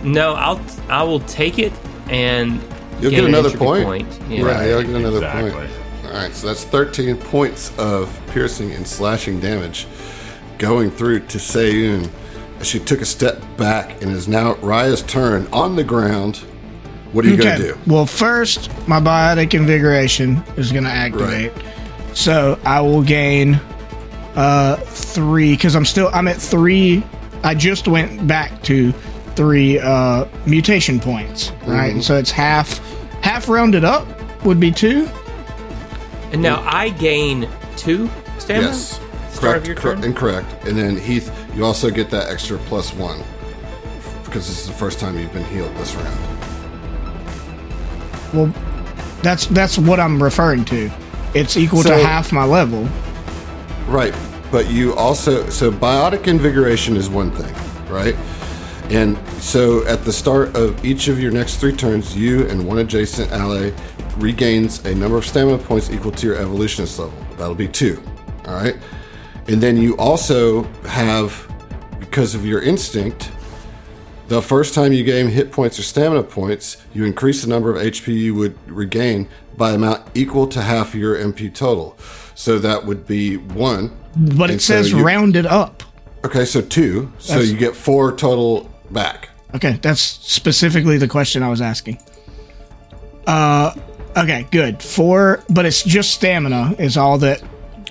no, I will take it and You'll gain get an another entropy point. Yeah. Right, you'll get another Exactly. point. All right, so that's 13 points of piercing and slashing damage going through to Sayun. She took a step back and is now Raya's turn on the ground. What are you going to do? Well, first, my biotic invigoration is going to activate. So I will gain 3 because I'm at 3. I just went back to 3 mutation points, right? And so it's half rounded up would be 2. And now I gain 2 stamina. Yes. Start of your turn. Incorrect. And then Heath, you also get that extra +1 because this is the first time you've been healed this round. Well, that's what I'm referring to. It's equal to So- half my level. Right. but you also, so biotic invigoration is one thing, right? And so at the start of each of your next 3 turns, you and one adjacent ally regains a number of stamina points equal to your evolutionist level. That'll be 2. All right. And then you also have, because of your instinct, the first time you gain hit points or stamina points, you increase the number of HP you would regain by amount equal to half your MP total. So that would be 1. But it says rounded up. Okay, so 2. So you get 4 total back. Okay, that's specifically the question I was asking. Okay, good. 4, but it's just stamina is all that.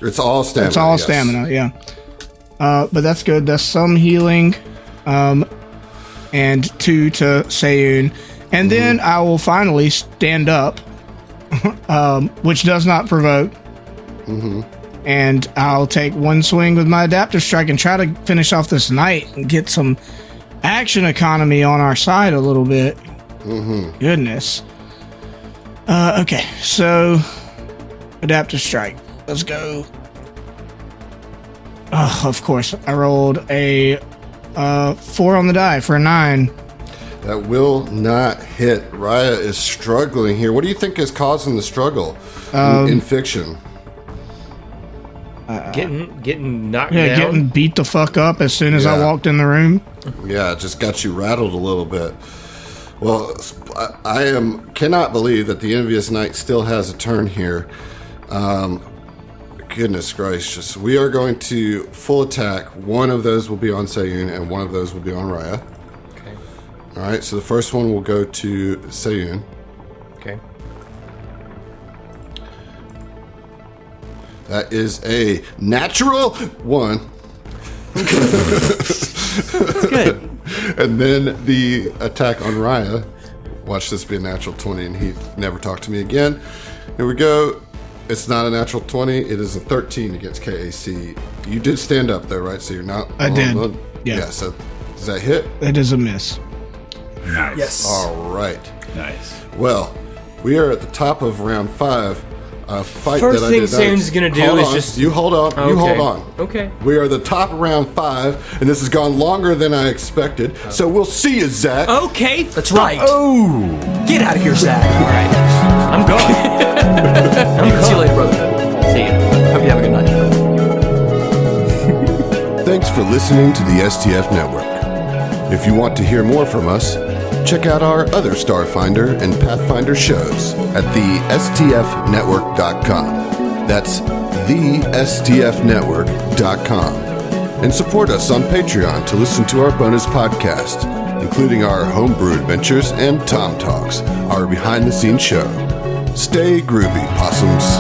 It's all stamina. It's all stamina, yeah. But that's good. That's some healing. And 2 to Seiyun. And then I will finally stand up, which does not provoke. And I'll take 1 swing with my adaptive strike and try to finish off this night and get some action economy on our side a little bit. Goodness. Okay, so adaptive strike. Let's go. Oh, of course, I rolled a 4 on the die for a 9. That will not hit. Raya is struggling here. What do you think is causing the struggle in fiction? Getting knocked Yeah, down. Getting beat the fuck up as soon as I walked in the room. Yeah, it just got you rattled a little bit. Well, I cannot believe that the Envious Knight still has a turn here. Goodness gracious. We are going to full attack. One of those will be on Seiyun, and one of those will be on Raya. Okay. All right, so the first one will go to Seiyun. Okay. That is a natural 1. That's good. And then the attack on Raya. Watch this be a natural 20, and he never talked to me again. Here we go. It's not a natural 20. It is a 13 against KAC. You did stand up, though, right? So you're not... I did. Yeah, so does that hit? It is a miss. Nice. Yes. All right. Nice. Well, we are at the top of round 5. A fight First that I thing did not... Sam's gonna do Hold is on. just- You hold on. You Okay. hold on. Okay. We are at the top of round 5, and this has gone longer than I expected. So we'll see you, Zach. Okay. That's right. Oh! Get out of here, Zach. All right. I'm going. See you later, brother. See you. Hope you have a good night. Thanks for listening to the STF Network. If you want to hear more from us, check out our other Starfinder and Pathfinder shows at the STFnetwork.com. That's the STFnetwork.com. And support us on Patreon to listen to our bonus podcast, including our homebrew adventures and Tom Talks, our behind-the-scenes show. Stay groovy, possums.